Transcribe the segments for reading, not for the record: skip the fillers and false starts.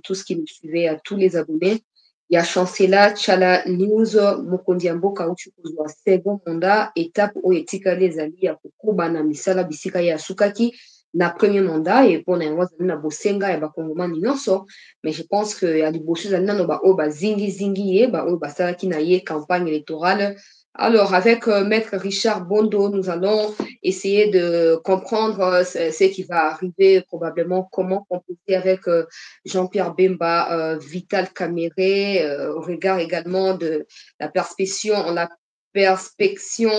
tous qui nous suivaient, à tous les abonnés. Il y a Chancela Chala News, Mokondiambo Kauchukuzo, second mandat, étape où etikale ezali ya kokuba na misala bisika ya sukaki na premier mandat et pour na na bosenga ya bakongomani nyonso, mais je pense que ya liboso ezali nano ba o ba zingi ye ba o basalaki na ye campagne électorale. Alors, avec Maître Richard Bondo, nous allons essayer de comprendre ce qui va arriver, probablement comment composer avec Jean-Pierre Bemba, Vital Kamere, au regard également de la perspection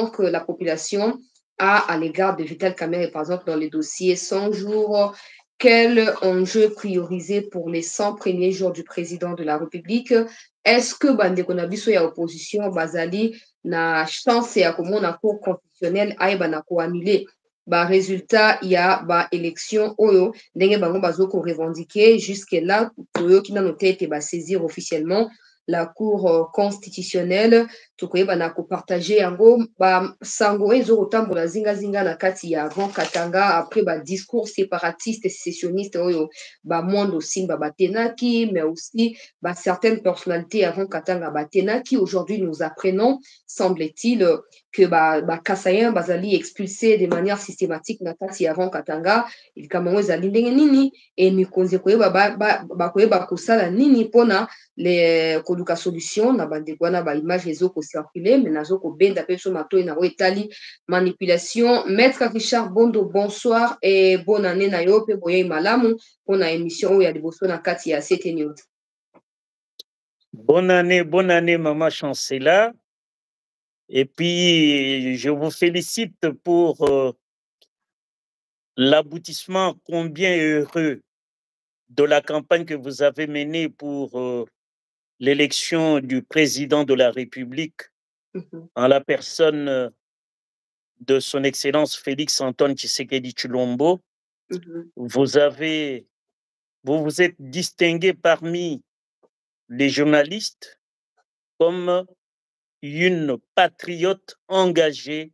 que la population a à l'égard de Vital Kamere, par exemple, dans les dossiers 100 jours. Quel enjeu prioriser pour les 100 premiers jours du président de la République? Est-ce que Bandeko Nabiso ya opposition, Bazali, na chance ya komona cour constitutionnelle ayeba na ko annuler ba résultat ya ba élection oyo ndenge bango bazoko revendiquer jusque là oyo kina notete ba saisir officiellement la cour constitutionnelle tokoyeba na ko partager yango ba sango ezo kotambola zinga na kati ya Grand Katanga après ba discours séparatiste sécessionniste oyo ba mondo simba batenaki mais aussi ba certaines personnalités avant Katanga batenaki. Aujourd'hui nous apprenons, semble-t-il, que Kassayen bazali expulsé de manière systématique na kati avant Katanga il kamango ezali ndenge nini et mikonzi koyeba kosala nini pona les koluka solution na bandeko wana ba image ezoko circuler mais nazo ko benda pe so mato na etali manipulation. Maître Richard Bondo, bonsoir et bonne année na yo pe boye malamu pona émission ya liboso na kati ya CT News. Bonne année, Maman Chancela. Et puis, je vous félicite pour l'aboutissement combien heureux de la campagne que vous avez menée pour l'élection du président de la République en la personne de son Excellence Félix Antoine Tshisekedi Tshilombo. Vous vous êtes distingué parmi les journalistes comme une patriote engagée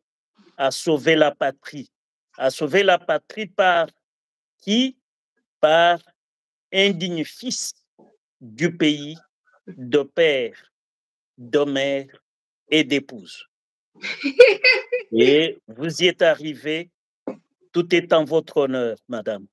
à sauver la patrie. À sauver la patrie par qui? Par un digne fils du pays, de père, de mère et d'épouse. Et vous y êtes arrivé, tout est en votre honneur, madame.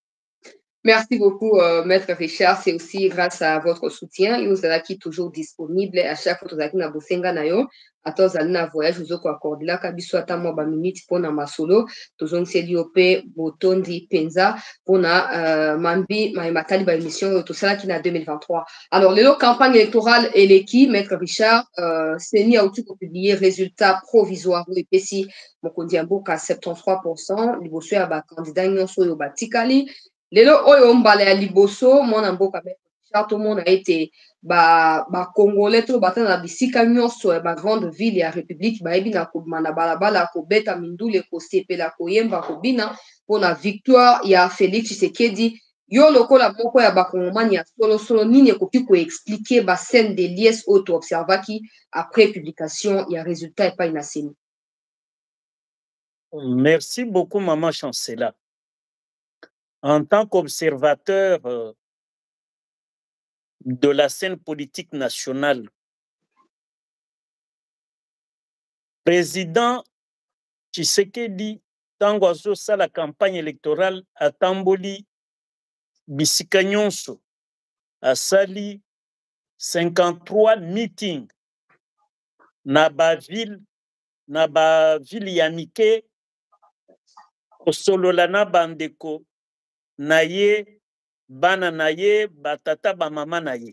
Merci beaucoup, Maître Richard. C'est aussi grâce à votre soutien. Et vous êtes toujours disponible à chaque fois que vous êtes na bosenga na yo. Attends, vous allez voyage, vous allez accorder là, kabiso ata mo ba minute pour na masolo. Tozong se liopé botondi penza pour na mambi matali ba émission tout ça qui na 2023. Alors, les campagne électorale et l'équipe, Maître Richard, c'est ni à publier résultats provisoires ou épesi mokondi amboka 73%. Liboso ya ba candidat nyonso yo batikali. Lelo oyo mbala ya liboso mwana mboka Richard tout le monde a été congolais to batana na bisika nyonso ya ba grande ville ya république bayebi na kobima na balabala kobeta mindule kosepela koyemba kobina pona victoire ya Félix Tshisekedi. Yo lokola moko ya bakongomani ya solo nini ekoki ko expliquer ba scène de liesse auto observaki après publication ya résultat epai na seni. Merci beaucoup, Maman Chancela. En tant qu'observateur de la scène politique nationale, président Tshisekedi, tango azosa la campagne électorale à Tamboli, bisika nyonso, asali 53 meetings na ba ville ya mike osolola na bandeko na ye, bana na ye, batata ba mama na ye.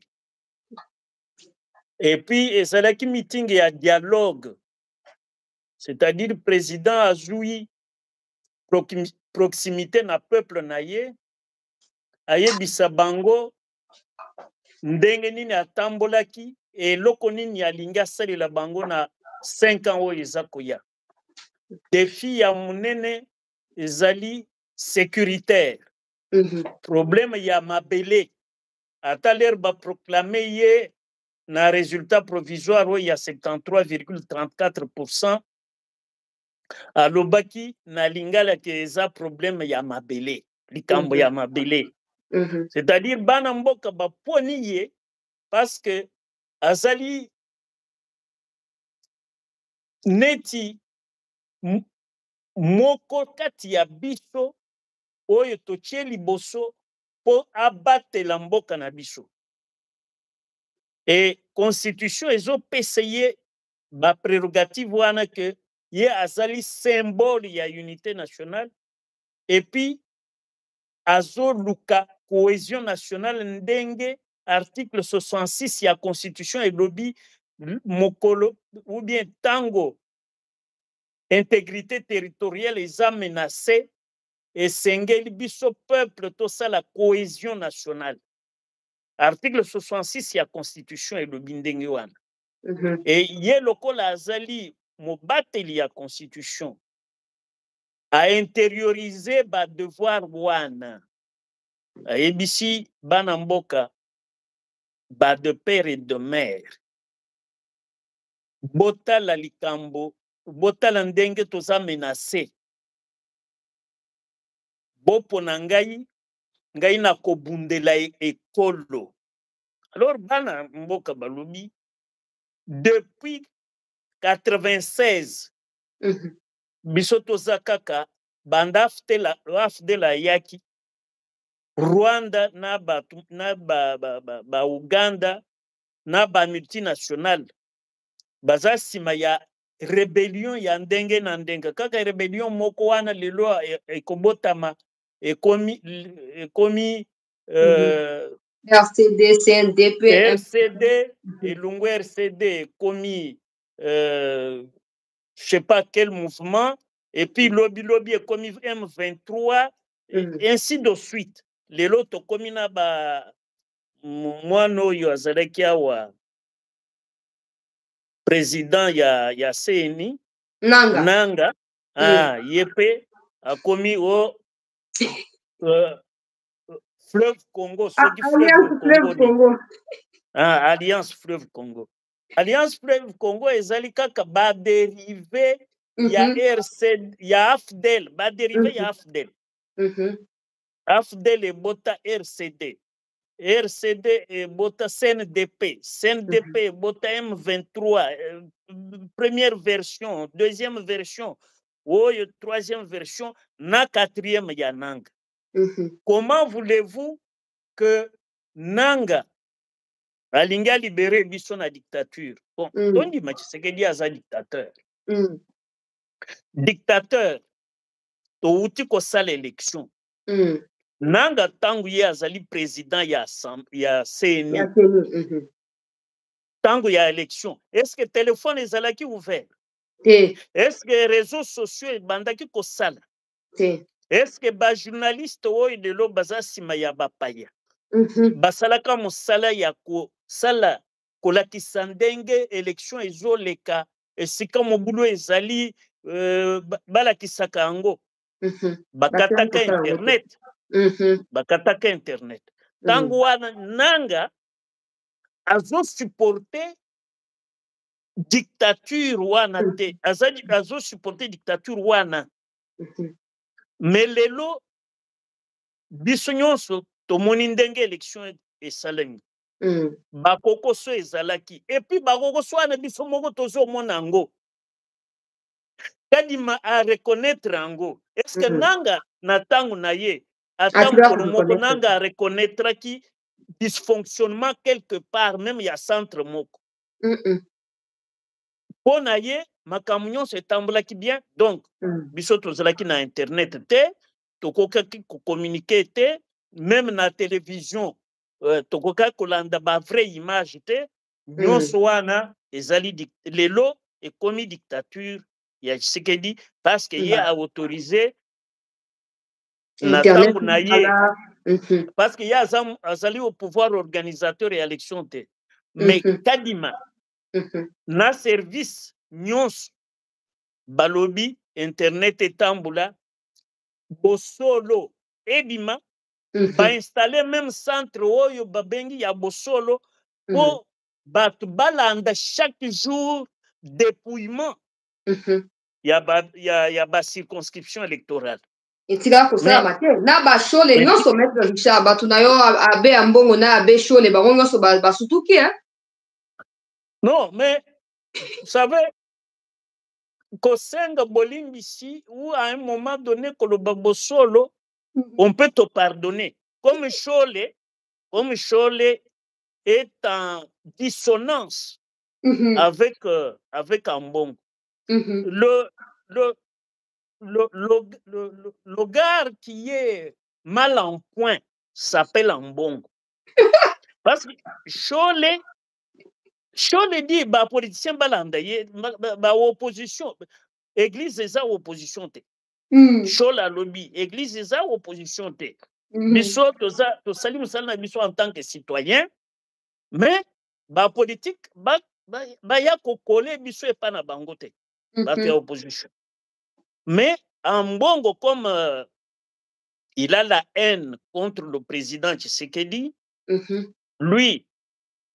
Et puis, ezalaki meeting ya dialogue, c'est-à-dire le président a joui proximité na peuple na ye, ayebisa bango ndenge nini atambolaki eloko nini alingi asalela bango na 5 ans oyo eza koya. Défi ya munene ezali sécuritaire. Problème ya mabele. Ata l'air ba proclamer ye na résultat provisoire oyo ya 73,34%. Alobaki na lingala ke eza problème ya mabele. Likambo ya mabele. C'est-à-dire bana mboka baponi ye parce que azali neti moko kati ya biso oyo totie liboso po abatela mboka na biso. Et constitution ezopesa ye ba prérogative wana que ye azali symbole ya unité nationale et puis azoluka cohésion nationale ndenge article 66 ya constitution elobi mokolo ou bien tango intégrité territoriale eza menacée esengeli biso peuple tosala cohésion nationale. Article 66 ya constitution elobi ndenge wana. Et ye lokola azali mobateli ya constitution a intérioriser ba devoir wana. Ayebisi bana mboka ba de père et de mère. Botala likambo, botala ndenge toza menacé. Bopo na ngai na kobundela ekolo. Alors bana mboka balobi depuis 96 biso toza kaka banda afdela yaki Rwanda na ba Uganda na ba multinational baza sima ya rébellion ya ndenge na ndenge kaka rébellion moko wana lelo ekobotama ekomi RCD, CNDP, RCD, elungu RCD ekomi je sais pas quel mouvement, et puis lobby ekomi M23, ainsi de suite. Lelo tokomi na ba mwana oyo azalaki awa président ya CNI Nanga yepe akomi o Fleuve Congo, Fleuve Congo. Alliance Fleuve Congo. Alliance Fleuve Congo ezali kaka ba dérivé ya RCD ya AFDEL, ba dérivé ya AFDEL. AFDEL ebota RCD. RCD ebota CNDP. CNDP ebota M23. Première version, deuxième version, troisième version, na quatrième ya Nanga. Comment voulez-vous que Nanga alinga libérer biso na dictature? Bon, Tondi Tshisekedi aza dictateur. Dictateur, touti kosala élection. Nanga tangu ye azali président ya CNI. Tangu ya élection. Est-ce que téléphone ezalaki ouvert? Est-ce que réseaux sociaux ebandaki kosala? Est-ce que ba journaliste oyo lelo baza sima ya bapaya? Basalaka mosala ya kosala kolakisa ndenge élection ezoleka esika mobulu ezali balakisaka yango. Bakataka internet. Bakataka internet. Tango wana Nanga azo supporter dictature wana te. Azo supporter dictature wana. Mais lelo biso nyonso tomoni ndenge élection esalemi. Bakokoso ezalaki. Et puis bakokoso wana biso moko tozomona yango. Kadima a reconnaître yango. Est-ce que Nanga na tango na ye atango moko Nanga a reconnaître ki dysfonctionnement quelque part même ya centre moko. Po na ye makambo nyonso etambolaki bien. Donc biso tozalaki na internet te, tokokaki ko communiquer te, même na télévision tokokaki kolanda ba vraie image te. Nyonso wana ezali lelo ekomi dictature ya Tshisekedi parce que ye a autorisé na tango na ye parce que ye azali au pouvoir organisateur et élection te. Mais kadima na service nyonso balobi internet etambula bosolo ebima ba installer même centre oyo babengi ya bosolo po batu balanda chaque jour dépouillement ya ba circonscription électorale. etika kosala te na bashole nyonso maître Richard bato na yo abe ya mbongo na abe shole bango nyonso basutuki non mais vous savez kosenga bolimbisi ou à un moment donné koloba bosolo on peut te pardonner comme Chole est en dissonance avec avec Ambongo. Le gars qui est mal en point s'appelle Ambongo. Parce que Chole dit ba politicien balanda ba opposition église eza opposition te. Chole a lobby église eza opposition te. Biso tosali musala na biso en tant que citoyen mais ba politique ba ya kokole biso epa na bango te bato ya opposition. Mais Ambongo comme il a la haine contre le président Tshisekedi, lui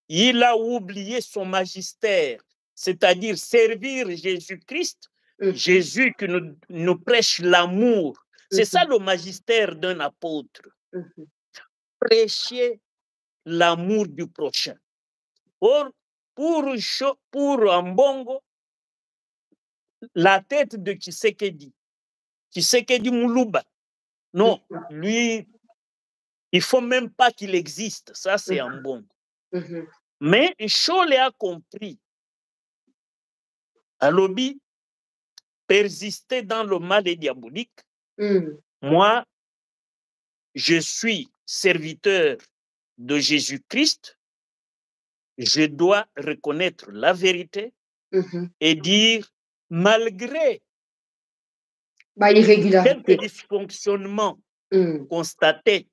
il a oublié son magistère, c'est-à-dire servir Jésus-Christ, Jésus qui nous prêche l'amour. C'est ça le magistère d'un apôtre. Prêcher l'amour du prochain. Pour Ambongo, la tête de Tshisekedi Moulouba, non, lui, il ne faut même pas qu'il existe. Ça, c'est Ambongo. Mais Chole a compris. À lobby, persister dans le mal est diabolique. Moi, je suis serviteur de Jésus-Christ. Je dois reconnaître la vérité et dire, malgré quelques dysfonctionnements constatés,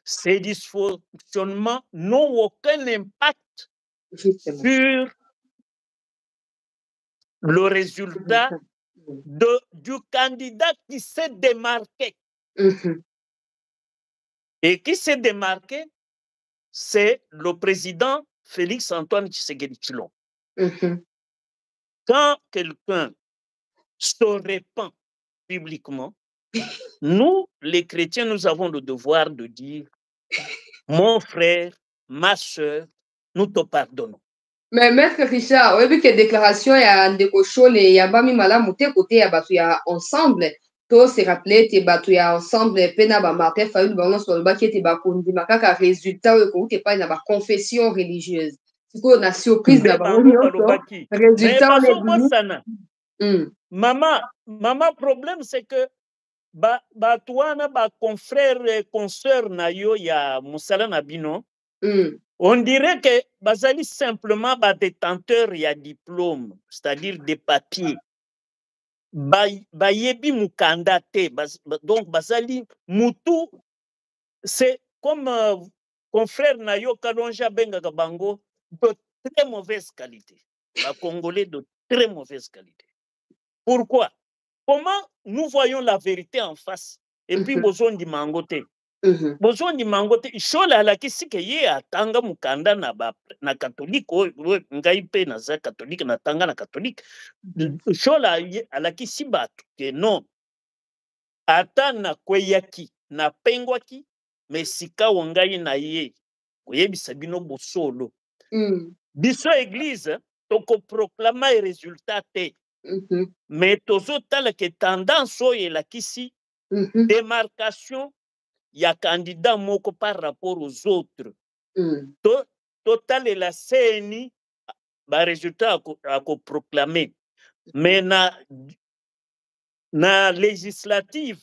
ces dysfonctionnements n'ont aucun impact sur le résultat du candidat qui s'est démarqué. Et qui s'est démarqué, c'est le président Félix Antoine Tshisekedi Tshilombo. Quand quelqu'un se répand publiquement, nous, les chrétiens, nous avons le devoir de dire mon frère, ma soeur, nous te pardonnons. Mais maître Richard, oui, que déclaration ya ndeko Chole ya bami malamu te côté ya batu ya ensemble to se rappeler te batu ya ensemble pena ba Martin Fayulu bango so ba ki te ba kondima kaka résultat o ko te pa na ba confession religieuse. Siko na surprise na ba résultat on Maman problème c'est que batuana ba confrère consoeur na yo ya musala na bino. On dirait que bazali simplement ba détenteur ya diplôme, c'est-à-dire des papiers. Bayebi mukanda te, donc bazali mutu, c'est comme confrère Nayo Kalonja Benga Bango de très mauvaise qualité. Ba Congolais de très mauvaise qualité. Pourquoi? Comment nous voyons la vérité en face et puis besoin du mangote? Besoin du mangote, Chola la kisike ye atanga mukanda na catholique, ngai pe na za catholique na tanga na catholique. Chola la kisibatu que non. Ata na kweyaki na pengwaki mais sika wangai na ye oyebisa bino bosolo. Biso église toko proclama résultat te. Mais tozo tala que tendance oye la kisi démarcation il y a candidat moko par rapport aux autres. Total et la CNI, ba résultat à proclamer. Mais na législative,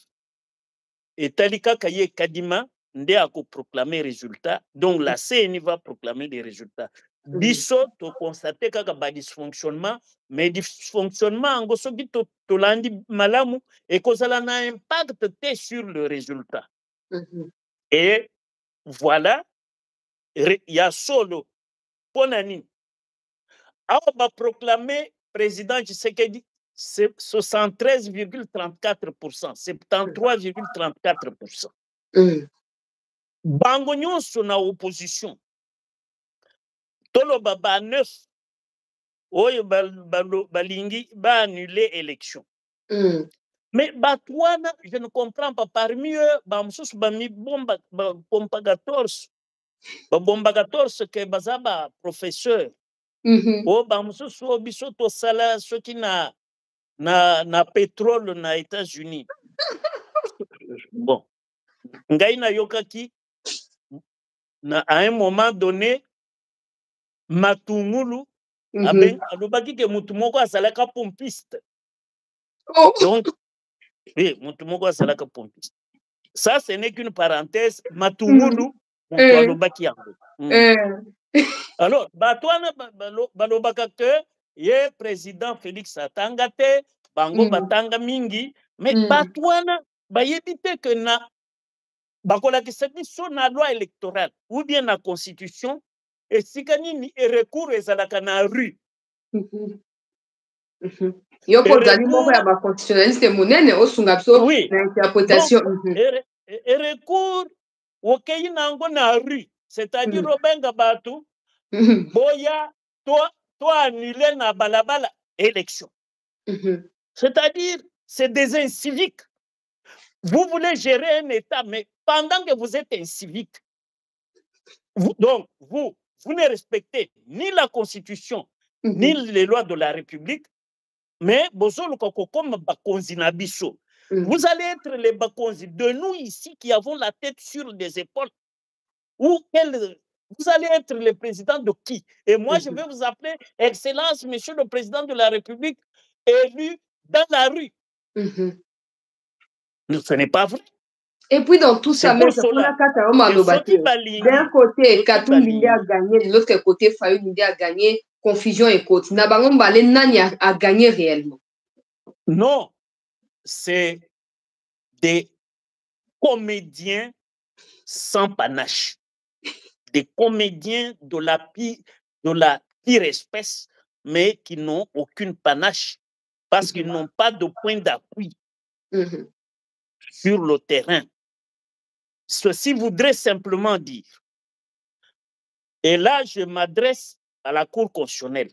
et talika kaye kadima, nde à proclamer résultat. Donc la CNI va proclamer les résultats. Biso, to constater kaka ba dysfonctionnement, mais dysfonctionnement, en gosoki to landi malamu, et kozala na impact te sur le résultat. Et voilà, il y a solo, Ponani. Alors, on va proclamer président Tshisekedi 73,34%, 73,34%. Bango nyonso na opposition. Tolo baba 9, oyo balingi ba annuler élection. Mais Batouana, je ne comprends pas. Parmi eux, Bamsous, Bami Bomba 14, Bomba 14, que Bazaba, professeur. Oh, Bamsous, Obiso, Tosala, ceux qui na pétrole na États-Unis. Bon. Ngaïna Yokaki, à un moment donné, Matungulu, alobaki ke mutumoko asalaka pompiste. Donc, oui, mutumoko asalaka pompiste. Ça, ce n'est qu'une parenthèse. Matungulu, alobaki yango. Alors, Batouana balobaka que ye président Félix Atangate, bango batanga mingi, mais Batouana bayebite que na bakolakisa biso na loi électorale ou bien na constitution esika nini recours ezalaka na rue. Yoko zali moko ya ba constitutionnaliste monene osunga biso na interprétation. Recours okei nango na rue, c'est-à-dire obenga batu boya to annulé na balabala élection. C'est-à-dire c'est des inciviques. Vous voulez gérer un État, mais pendant que vous êtes incivique, donc vous ne respectez ni la Constitution, ni les lois de la République, mais vous allez être les bakonzi de nous ici qui avons la tête sur les épaules. Ou vous allez être le président de qui? Et moi, je vais vous appeler Excellence, Monsieur le Président de la République, élu dans la rue. Ce n'est pas vrai. Et puis dans tout ça, même d'un côté, Katumbi a gagné, de l'autre côté, Fayoum a gagné, confusion et côte. Nabangon Balé Nani a gagné réellement. Non, c'est des comédiens sans panache. Des comédiens de la pire espèce, mais qui n'ont aucune panache parce qu'ils n'ont pas de point d'appui sur le terrain. Ceci voudrait simplement dire, et là je m'adresse à la Cour constitutionnelle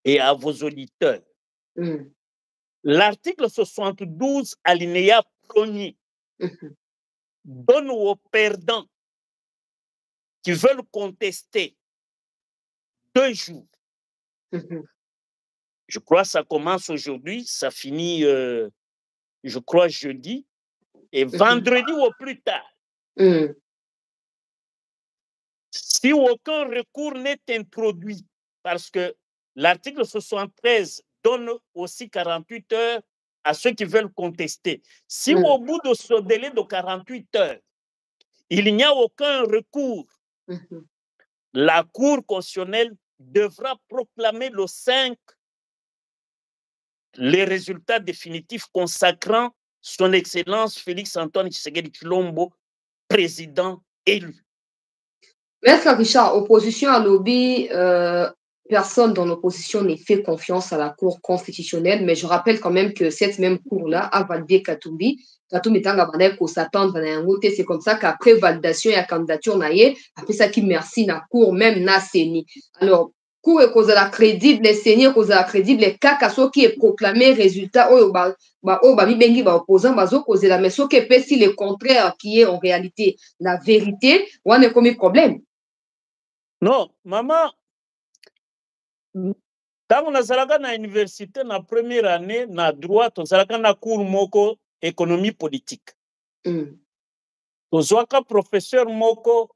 et à vos auditeurs, l'article 72 alinéa 1er donne aux perdants qui veulent contester 2 jours. Je crois que ça commence aujourd'hui, ça finit, je crois, jeudi, et vendredi au plus tard. Si aucun recours n'est introduit, parce que l'article 73 donne aussi 48 heures à ceux qui veulent contester. Si au bout de ce délai de 48 heures, il n'y a aucun recours, la Cour constitutionnelle devra proclamer le 5 les résultats définitifs consacrant son Excellence Félix Antoine Tshisekedi Tshilombo, président élu. Maître Richard, opposition à lobby, personne dans l'opposition n'est fait confiance à la Cour constitutionnelle, mais je rappelle quand même que cette même Cour-là a validé Katumbi. Katumbi est en train de s'attendre à un vote. C'est comme ça qu'après validation et la candidature, après ça qui merci la Cour même n'a séni. Alors, Cour est cause la crédible, les seigneurs cause la crédible, les cas qui est proclamé résultat, opposant, cause la mais ce qui est si le contraire qui est en réalité la vérité, on est comme problème. Non, maman, quand on a na université na première année na droit, on a na cours moko économie politique. Tozwaka professeur moko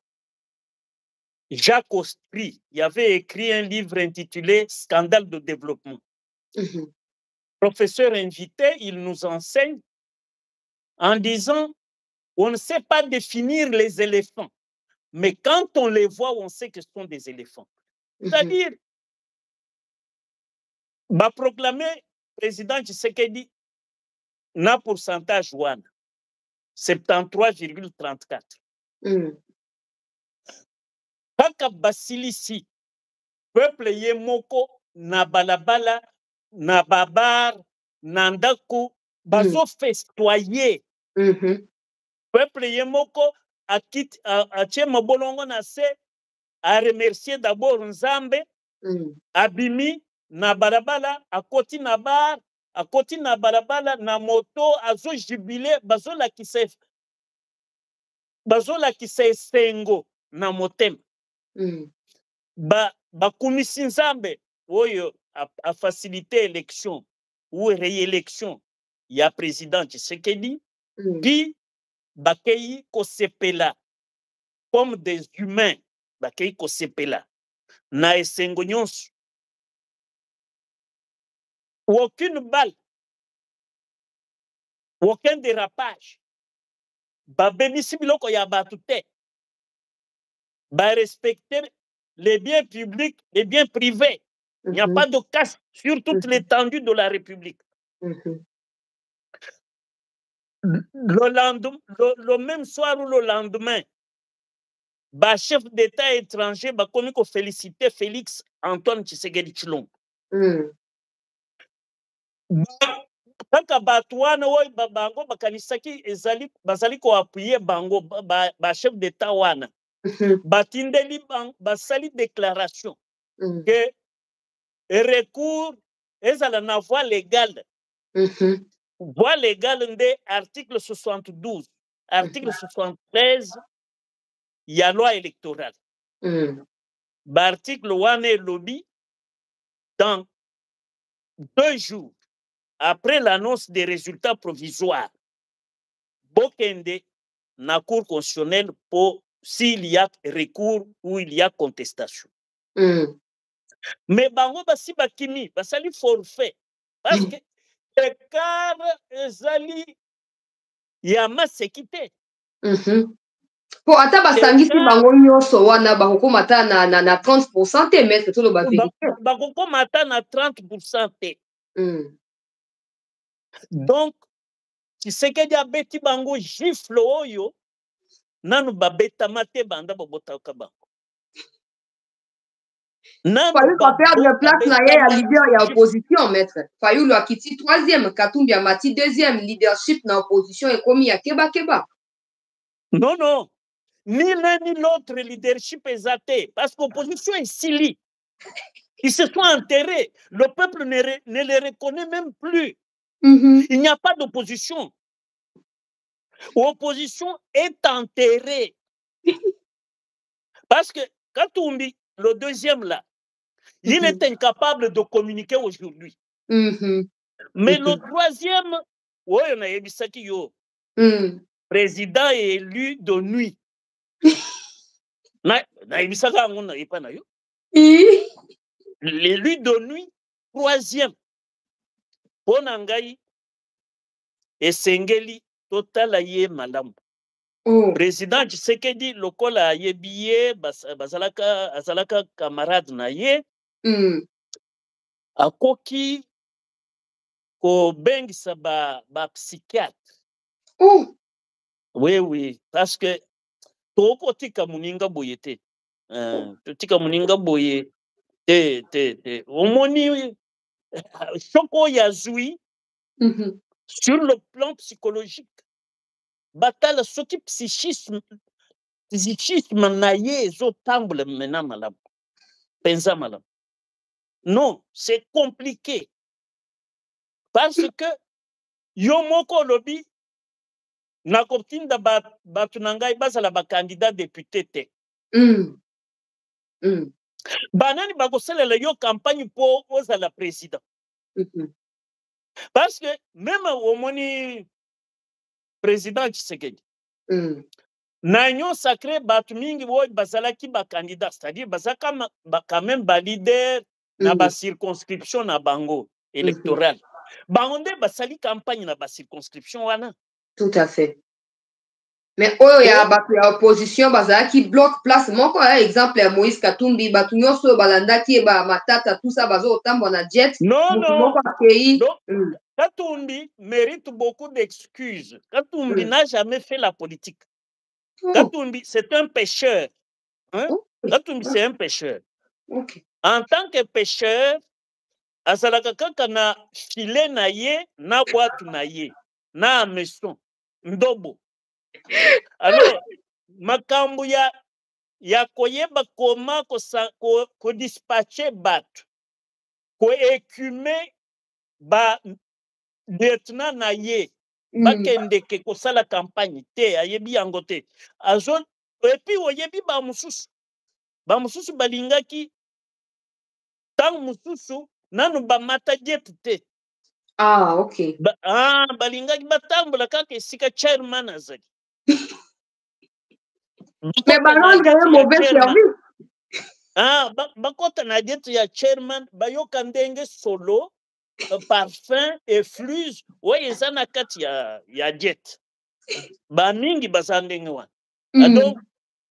Jacques Ostry, il avait écrit un livre intitulé Scandale de développement. Professeur invité, il nous enseigne en disant on ne sait pas définir les éléphants, mais quand on les voit, on sait que ce sont des éléphants. C'est-à-dire, va proclamer président Tshisekedi na pourcentage 1, 73,34. Kaka basilisi, peuple ye moko na balabala, na babar, na ndaku, bazo festoyer. Peuple ye moko a tient mobolongo na se, a remercier d'abord Nzambe, abimi na balabala, a koti na bar, akoti na balabala na moto azo jibile bazola kisa esengo na motema. Bakumisi nzambe oyo a facilité élection ou réélection ya président Tshisekedi, puis bakei kosepela comme des humains, bakei kosepela na esengo nyonso. Aucune balle, aucun dérapage. Babemisi biloko ya batu te. Respecter les biens publics, les biens privés. Il n'y a pas de casse sur toute l'étendue de la République. Le même soir ou le lendemain, chef d'État étranger va féliciter Félix Antoine Tshisekedi Tshilombo. Kaka batu wana oyo bango bakanisaki bazali ko appuyer bango chef d'État wana. Batindeli basali déclaration que recours ezala na voie légale. Voie légale nde article 72, article 73 ya loi électorale. Article wana elobi dans 2 jours après l'annonce des résultats provisoires, bokende na cour constitutionnelle pour s'il y a recours ou il y a contestation. Mais bango basi bakimi basali forfait parce que écart ezali ya masekite. Po ata basangisi bango nyonso wana bakokoma ata na 30% te maître tolo ba vérité. Bakokoma ata na 30% te. Donc Tshisekedi abeti bango gifle oyo nanu babetama te banda bobotaka bango. Fayulu va perdre place na ya leader ya opposition maître. Fayulu akiti 3e, Katumbi amati 2e, leadership na opposition ekomi ya keba. Non, non. Ni l'un ni l'autre leadership est athée. Parce que l'opposition est sili. Ils se sont enterrés. Le peuple ne les reconnaît même plus. Il n'y a pas d'opposition. L'opposition est enterrée. Parce que Katumbi, le 2e là, il est incapable de communiquer aujourd'hui. Mais le 3e, ouais, on a Ebisaki yo. Président est élu de nuit. L'élu de nuit, 3e. Ponangai et Sengeli, total aye madame. Président Tshisekedi, lokola aye biye, azalaka camarade na ye. Akoki ko bengisa ba psychiatre. Oui, parce que toko tika muninga boye te. Tika muninga boye te. Omoni choko yazui sur le plan psychologique. Batala soki psychisme na ye zo tamble mena malamu. Pensa malamu. Non, c'est compliqué. Parce que yomoko lobi na koptinda batu nangai bazala ba candidat député te. Banani bakosalela yo campagne pour ozala président. Parce que même au moni président Tshisekedi na union sacrée batu mingi boy bazalaki ba candidat, c'est-à-dire bazaka quand même ba leader na ba circonscription na bango électorale. Bangonde basali campagne na ba circonscription wana. Tout à fait. Mais oyo ya batu ya opposition bazalaki bloc place moko exemple ya Moïse Katumbi batu nyonso balandaki ba matata tout ça bazo otambo na jet. Non. Katumbi mérite beaucoup d'excuses. Katumbi n'a jamais fait la politique. Katumbi, c'est un pêcheur. Katumbi, c'est un pêcheur. En tant que pêcheur, azalaka kaka na filet na ye, na boîte na ye, na maison, ndobo. Alors, makambu ya koyeba koma ko dispatcher batu, ko écumer lieutenant na ye bakendeke kosala campagne te ayebi yango te epuis oyebi bamosusu balingaki ntango mosusu nanu bamata jet te. Ah, ok. Balingaki batambola kaka esika chairman azali. Mais balonde est mauvais service. Bakota na jet ya chairman bayoka ndenge solo parfum effluge oyo eza na kati ya jet bamingi baza ndenge wana. Donc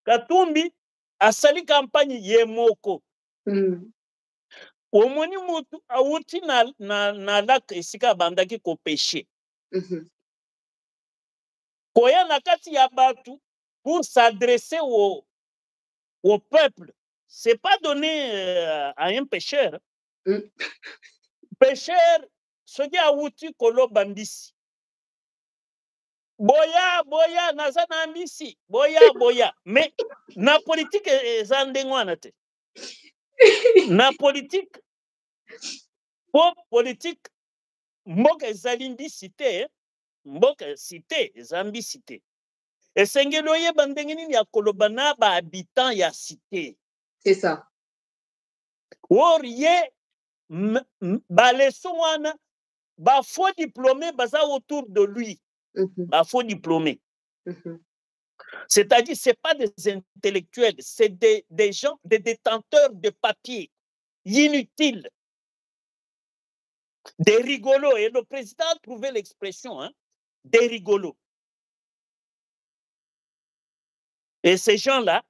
Katumbi asali campagne ye moko. Omoni mutu awuti na lac esika bandaki kopeshe. Koya na kati ya batu pour s'adresser au peuple. C'est pas donné à un pêcheur. Pêcheur, soki awuti koloba mbisi. Boya, naza na mbisi. Boya. Mais na politique eza ndenge wana te. Na politique, mboka ezali mbisi te, mboka cité eza mbisi te. Esengeli oyeba ndenge nini ya koloba na ba-habitant ya cité. C'est ça. Or ye baleson wana bafaux diplômés baza autour de lui. Bafaux diplômés. C'est-à-dire, ce n'est pas des intellectuels, c'est des gens, des détenteurs de papier inutiles, des rigolos. Et le président a trouvé l'expression, des rigolos. Et ces gens-là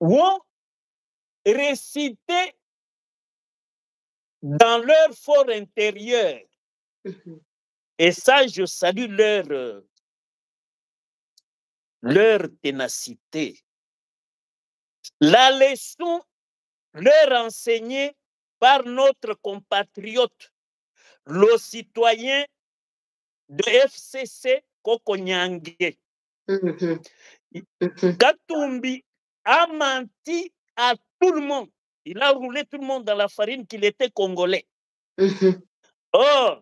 ont récité dans leur fort intérieur. Et ça, je salue leur ténacité. La leçon leur enseignée par notre compatriote, le citoyen de FCC Kokonyange. Katumbi a menti à tout le monde. Il a roulé tout le monde dans la farine qu'il était congolais. Or,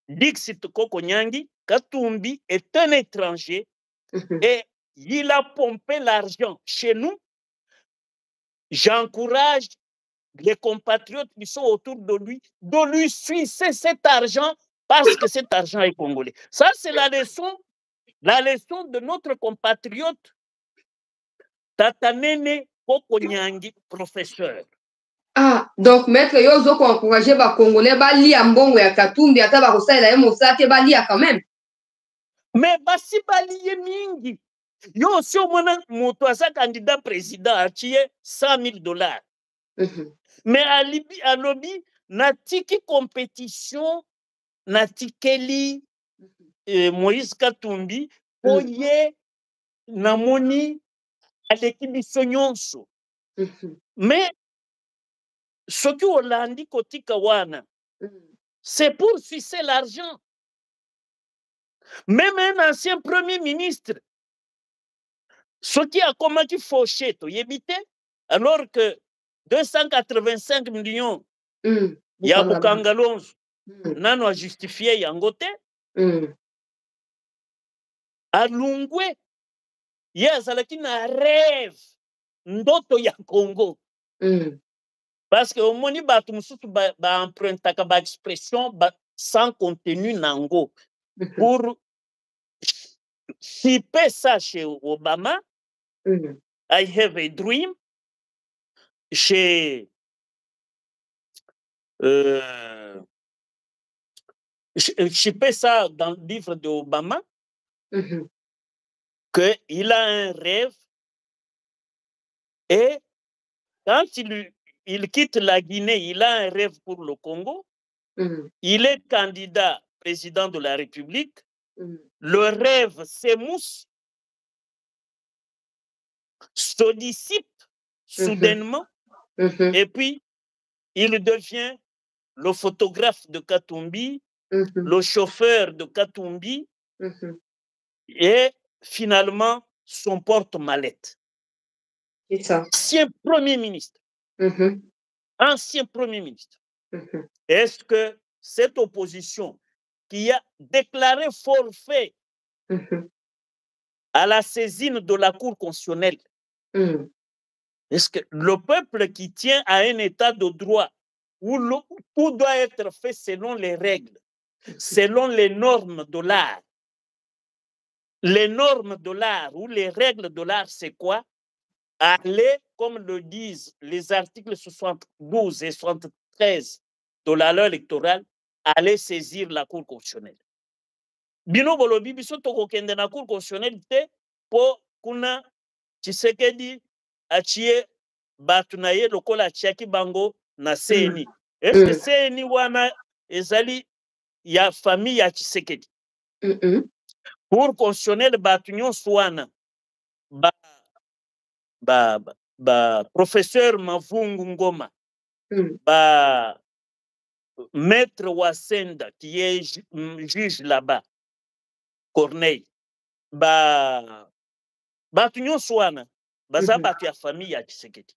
Dixit Kokonyangi, Katumbi est un étranger et il a pompé l'argent chez nous. J'encourage les compatriotes qui sont autour de lui sucer cet argent parce que cet argent est congolais. Ça, c'est la leçon de notre compatriote Tatanene Kokonyangi, professeur. Ah, donc maître Yozo ko encourager ba Congolais ba lia mbongo ya Katumbi ata ba kosala ye mosate ba lia quand même. Mais basi ba lie mingi. Yo si omona moto asa candidat président atie $100,000. Mais à lobby natiki compétition natikeli Moïse Katumbi oye namoni aleki biso nyonso. Mais ce qui Hollandi kotika wana, c'est pour sucer l'argent. Même un ancien premier ministre, ce qui a commencé fauché, alors que 285 millions, il y a Bukangalonzo, nano a justifié yangote, à Lungwe, il y a un rêve, ndoto ya Congo. Parce que au moni batu mususu ba emprunta ka ba expression sans contenu nango pour shipper ça chez Obama. I have a dream. Chez shipper ça dans le livre de Obama que il a un rêve et quand il quitte la Guinée, il a un rêve pour le Congo. Il est candidat président de la République. Le rêve s'émousse, se dissipe soudainement, et puis il devient le photographe de Katumbi, le chauffeur de Katumbi, et finalement son porte-mallette. C'est ça. Ancien Premier ministre. Ancien Premier ministre. Est-ce que cette opposition qui a déclaré forfait à la saisine de la Cour constitutionnelle, est-ce que le peuple qui tient à un état de droit où tout doit être fait selon les règles, selon les normes de l'art, les normes de l'art ou les règles de l'art, c'est quoi? Aller, comme le disent les articles 72 et 73 de la loi électorale, aller saisir la Cour constitutionnelle. Bino bolobi biso tokokende na Cour constitutionnelle te po kuna Tshisekedi achie batu na ye lokola achiaki bango na CNI. Est-ce que CNI wana ezali ya famille ya Tshisekedi? Cour constitutionnelle batu nyonso wana professeur Mavungu Ngoma, maître Wasenda qui est juge là-bas, Corneille, batu nyonso wana baza batu ya famille ya Tshisekedi.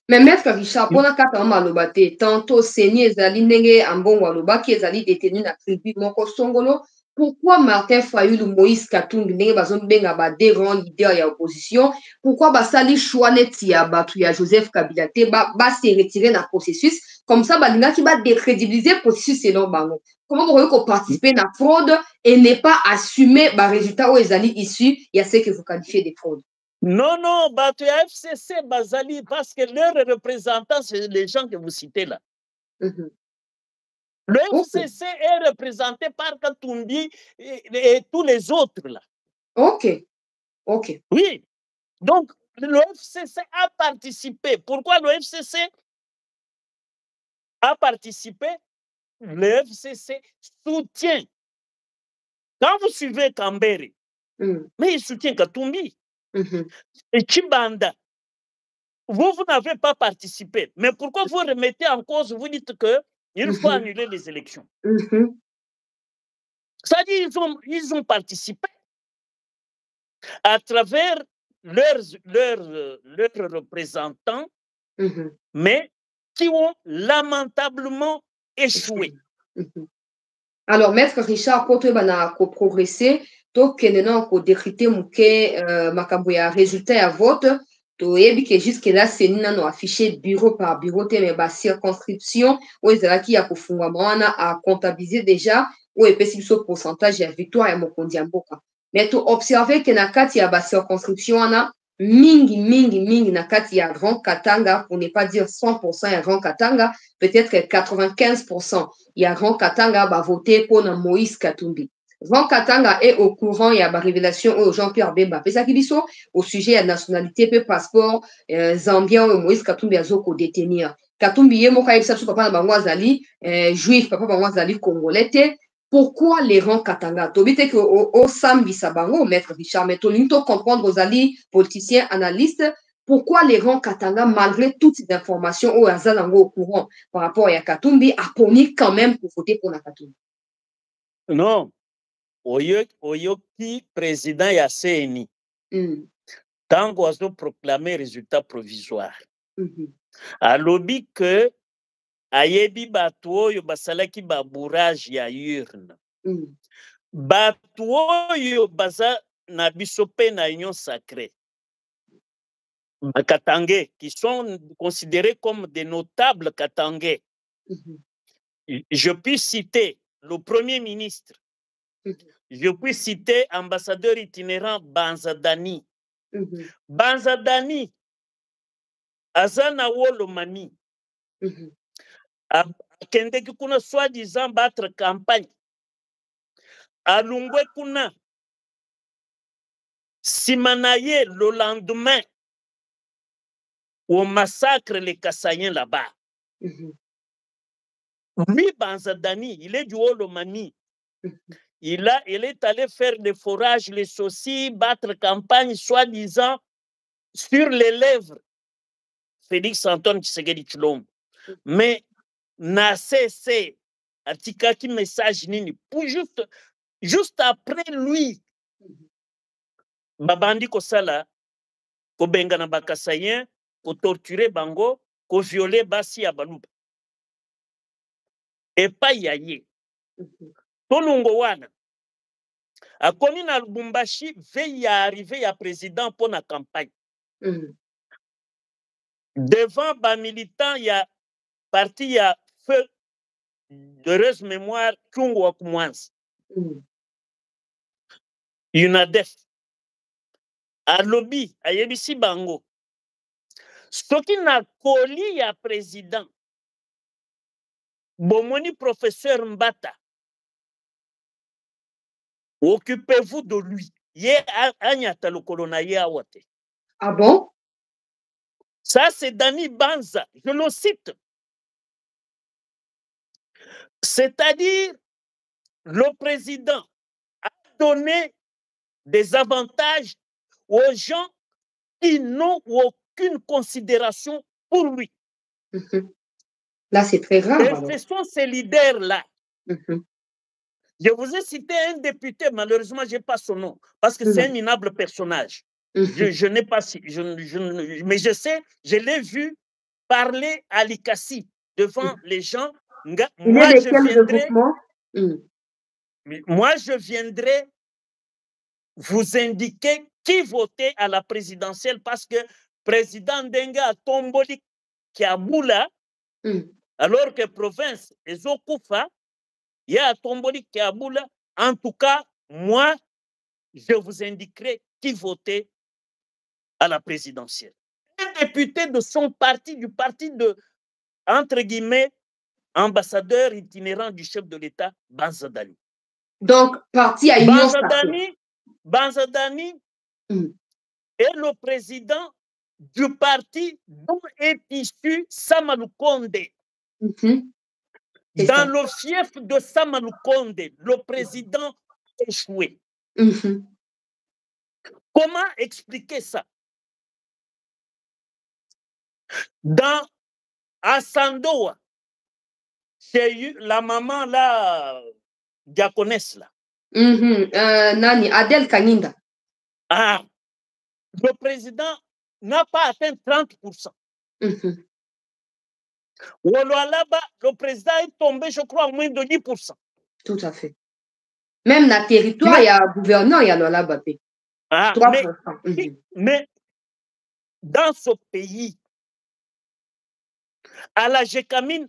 Mais maître Richard, pour la carte en malobate, tantôt Seni ezali ndenge ambongo alobaki ezali détenu na tribu moko songolo. Pourquoi Martin Fayulu, Moïse Katumbi, ndenge bazombenga ba deux grands leaders ya opposition, pourquoi basali choix neti ya batu ya Joseph Kabila te ba se retirer na processus comme ça balingaki ba décrédibiliser processus selon bango. Comment vous pouvez participer na fraude et ne pas assumer ba résultat où ezali issu ya ce que vous qualifiez de fraude? Non, non, batu ya FCC bazali parce que leurs représentants, c'est les gens que vous citez là. Le FCC est représenté par Katumbi et tous les autres là. Ok. Oui. Donc, le FCC a participé. Pourquoi le FCC a participé? Le FCC soutient. Quand vous suivez Kambere, mais il soutient Katumbi. Et Chibanda, vous n'avez pas participé. Mais pourquoi vous remettez en cause, vous dites qu'il faut annuler les élections? C'est-à-dire ils ont participé à travers leurs représentants, mais qui ont lamentablement échoué. Alors, maître Richard, pour te progresser, donc, nous ko décréter muke makambo ya résultat ya vote, to yebi que jusque là c'est nano affiché bureau par bureau te mais ba circonscription où ezalaki ya kofungwa wana a comptabiliser déjà où epesi biso pourcentage ya victoire ya mokonzi ya mboka. Mais to observer que na kati ya ba circonscription wana mingi na kati ya Grand Katanga, pour ne pas dire 100% ya Grand Katanga, peut-être que 95% ya Grand Katanga va voter pour Moïse Katumbi. Grand Katanga est au courant, il y a une révélation au Jean-Pierre Bemba. Pesa Kibiso, au sujet de la nationalité, peu passeport, Zambien, Moïse Katumbi a zoko détenir. Katumbi yé moka yebisa su papa na bangwazali, juif, papa bangwazali congolais. Pourquoi les rangs Katanga? Tobite que au Sambi Sabango, maître Richard, mais to comprendre aux alliés politiciens, analystes, pourquoi les rangs Katanga, malgré toutes ces informations au Azalango au courant par rapport à Katumbi, a promis quand même pour voter pour Katumbi? Non. Oyoki président ya CNI. Tant qu'on a proclamé résultat provisoire. Alobi que ayebi batu oyo basalaki ba bourrage ya urne. Batu oyo baza na biso pe na union sacrée. Katangais, qui sont considérés comme des notables katangais. Je puis citer le Premier ministre. Je puis citer ambassadeur itinérant Banzadani. Banzadani, Azana Wolomani, Kendeki kuna soi-disant battre campagne. Alungwe kuna, Simanaye le lendemain, on massacre les Kassaïens là-bas. Lui, Banzadani, il est du Wolomani. Il est allé faire des forages, les saucis, battre campagne, soi-disant, sur les lèvres. Félix Antoine Tshisekedi Tshilombo. Mais, n'a cessé, atikaki message nini, pour juste après lui, babandi kosala, ko benga na bakasayen, ko torturer bango, ko violer basi ya baluba. epai ya ye tolongo wana akomi na Lubumbashi veille ya arrivé ya président pour la campagne devant ba militant ya parti ya feu heureuse mémoire Kyungu wa Kumwanza UNADEF alobi ayebisi bango soki na koli ya président bomoni professeur Mbata occupez-vous de lui ye anyata lokolo na ye awa te. Ah bon? Ça c'est Dani Banza, je le cite. C'est-à-dire le président a donné des avantages aux gens qui n'ont aucune considération pour lui. Là, c'est très grave. Et ce sont ces leaders-là. Je vous ai cité un député, malheureusement, je n'ai pas son nom, parce que c'est un minable personnage. Je n'ai pas... mais je sais, je l'ai vu parler à l'Ikassi devant les gens. Moi, je viendrai vous indiquer qui votait à la présidentielle parce que président Denga a tomboli Kiaboula, alors que province Ezokoufa, il y a tomboli Kiaboula. En tout cas, moi, je vous indiquerai qui votait à la présidentielle. Un député de son parti, du parti de, entre guillemets, ambassadeur itinérant du chef de l'État, Banzadani. Donc, parti à Union Sacrée. Banzadani est le président du parti dont est issu Samalukonde. Dans le fief de Samalukonde, le président échoué. Comment expliquer ça? Dans Assandoa, j'ai eu la maman là, diaconesse là. Nani, Adel Kaninda. Ah, le président n'a pas atteint 30%. Là-bas, le président est tombé, je crois, à moins de 10%. Tout à fait. Même dans le territoire, il y a un gouverneur, il y a là-bas. Ah, mais dans ce pays, à la GECAMIN,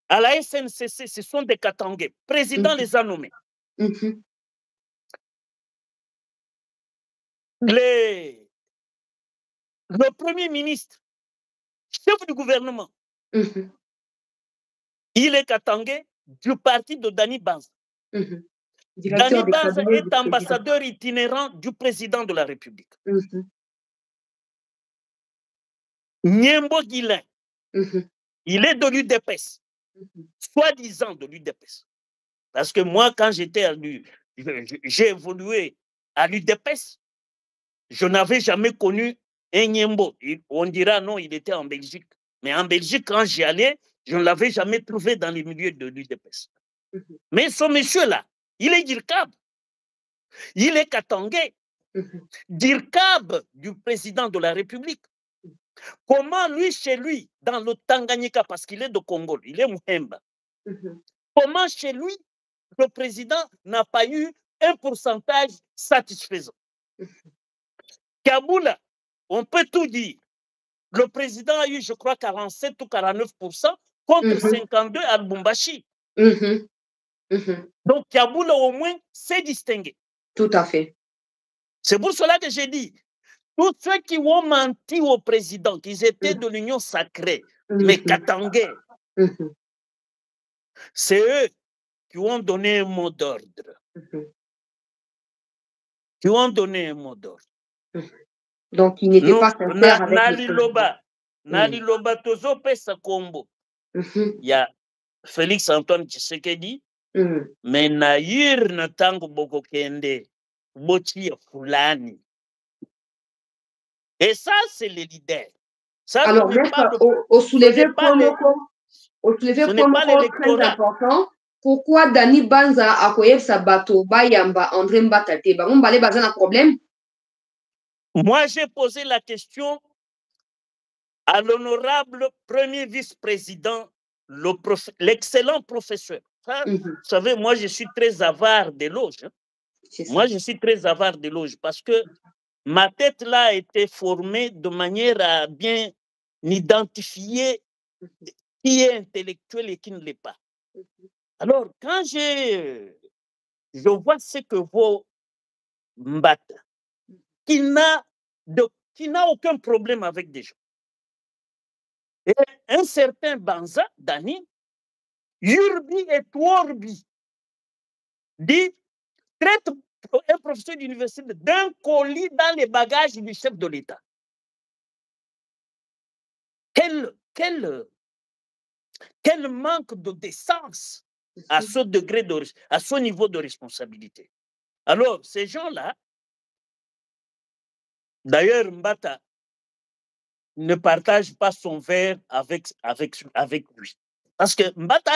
à la SNCC, ce sont des Katangais. Président les a nommés. Le premier ministre, chef du gouvernement, il est Katangais du parti de Dani Banza. Dani Banza est ambassadeur itinérant du président de la République. Niembo Guilain, il est de l'UDPS, soi-disant de l'UDPS. Parce que moi, quand j'étais à j'ai évolué à l'UDPS, je n'avais jamais connu un Niembo. On dira non, il était en Belgique. Mais en Belgique, quand j'y allais, je ne l'avais jamais trouvé dans les milieux de l'UDPS. Mais ce monsieur-là, il est Dirkab. Il est Katangais. Dirkab du président de la République. Comment lui, chez lui, dans le Tanganyika, parce qu'il est de Congo, il est Mouhemba, comment chez lui, le président n'a pas eu un pourcentage satisfaisant? Kaboula, on peut tout dire. Le président a eu, je crois, 47 ou 49% contre 52 à Lubumbashi. Donc, Kaboula, au moins, s'est distingué. Tout à fait. C'est pour cela que j'ai dit, tous ceux qui ont menti au président, qu'ils étaient de l'Union sacrée, mais Katangais, c'est eux qui ont donné un mot d'ordre. Qui ont donné un mot d'ordre. Donc, il n'était pas sincère avec Nali Loba Tozo Pesa Kombo. Il y a Félix Antoine Tshisekedi, mais Naïr Natango Boko Kende, Boti Fulani. Et ça, c'est les leaders. Ça, alors, au soulevé très important, pourquoi Dani Banza a koyeb Sabato Bayamba André Mbatate ba on balé bazan un problème? Moi, j'ai posé la question à l'honorable premier vice-président l'excellent professeur. Vous savez, moi, je suis très avare d'éloges. Hein. Moi, je suis très avare d'éloges parce que ma tête là a été formée de manière à bien identifier qui est intellectuel et qui ne l'est pas. Alors, quand je vois ce que vaut Mbata, qui n'a aucun problème avec des gens. Et un certain Banza, Dani, Yurbi et Tuorbi, dit, traite un professeur d'université d'un colis dans les bagages du chef de l'État. Quel manque de décence à ce degré, à ce niveau de responsabilité. Alors, ces gens-là, d'ailleurs, Mbata ne partage pas son verre avec lui. Parce que Mbata,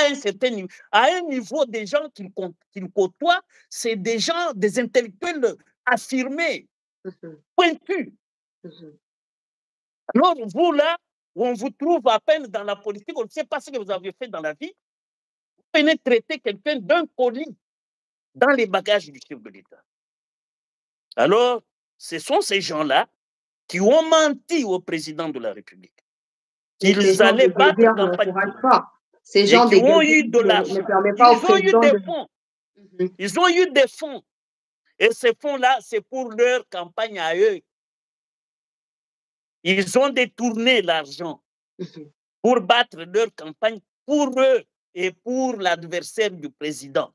à un niveau des gens qu'il côtoie, c'est des gens, des intellectuels affirmés, pointus. Alors, vous, là, où on vous trouve à peine dans la politique, on ne sait pas ce que vous avez fait dans la vie, vous venez traiter quelqu'un d'un colis dans les bagages du chef de l'État. Alors, ce sont ces gens-là qui ont menti au président de la République. Qu'ils allaient battre campagne. Ces gens qui ont eu de l'argent. Ils ont eu des fonds. Ils ont eu des fonds. Et ces fonds-là, c'est pour leur campagne à eux. Ils ont détourné l'argent pour battre leur campagne pour eux et pour l'adversaire du président.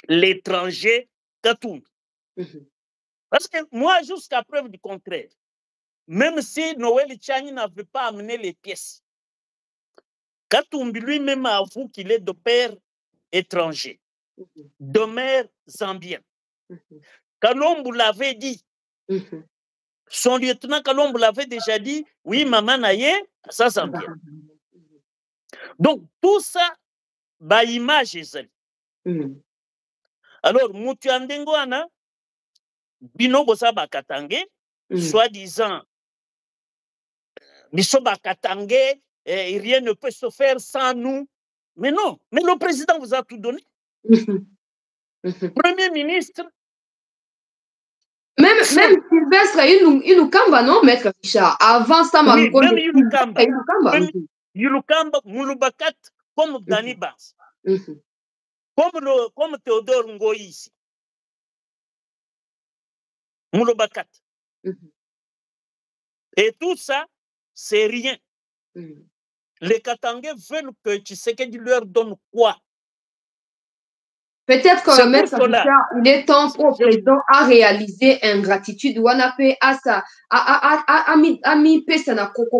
L'étranger Katoum. Parce que moi, jusqu'à preuve du contraire, même si Noël Tchani n'avait pas amené les pièces, Katumbi lui-même avoue qu'il est de père étranger, de mère zambienne. Kalombo l'avait dit. Son lieutenant Kalombo l'avait déjà dit, oui, maman naye, ça zambien. Donc, tout ça, bah, image est. Alors, Mutuandengoana, Binobosa Bakatange, soi-disant, Biso Bakatange, rien ne peut se faire sans nous. Mais non, mais le président vous a tout donné. Premier ministre. Même Sylvestre, il nous camba, non, Maître Richard? Avant ça, oui, même Yulukamba, Mouloubakat, comme Dani Bans. Comme Théodore Ngoï ici. Mouloubakat. Et tout ça, c'est rien. Les Katangais veulent que Tshisekedi leur donne quoi? Peut-être que Maître Richard, il est temps pour le président à réaliser ingratitude ou à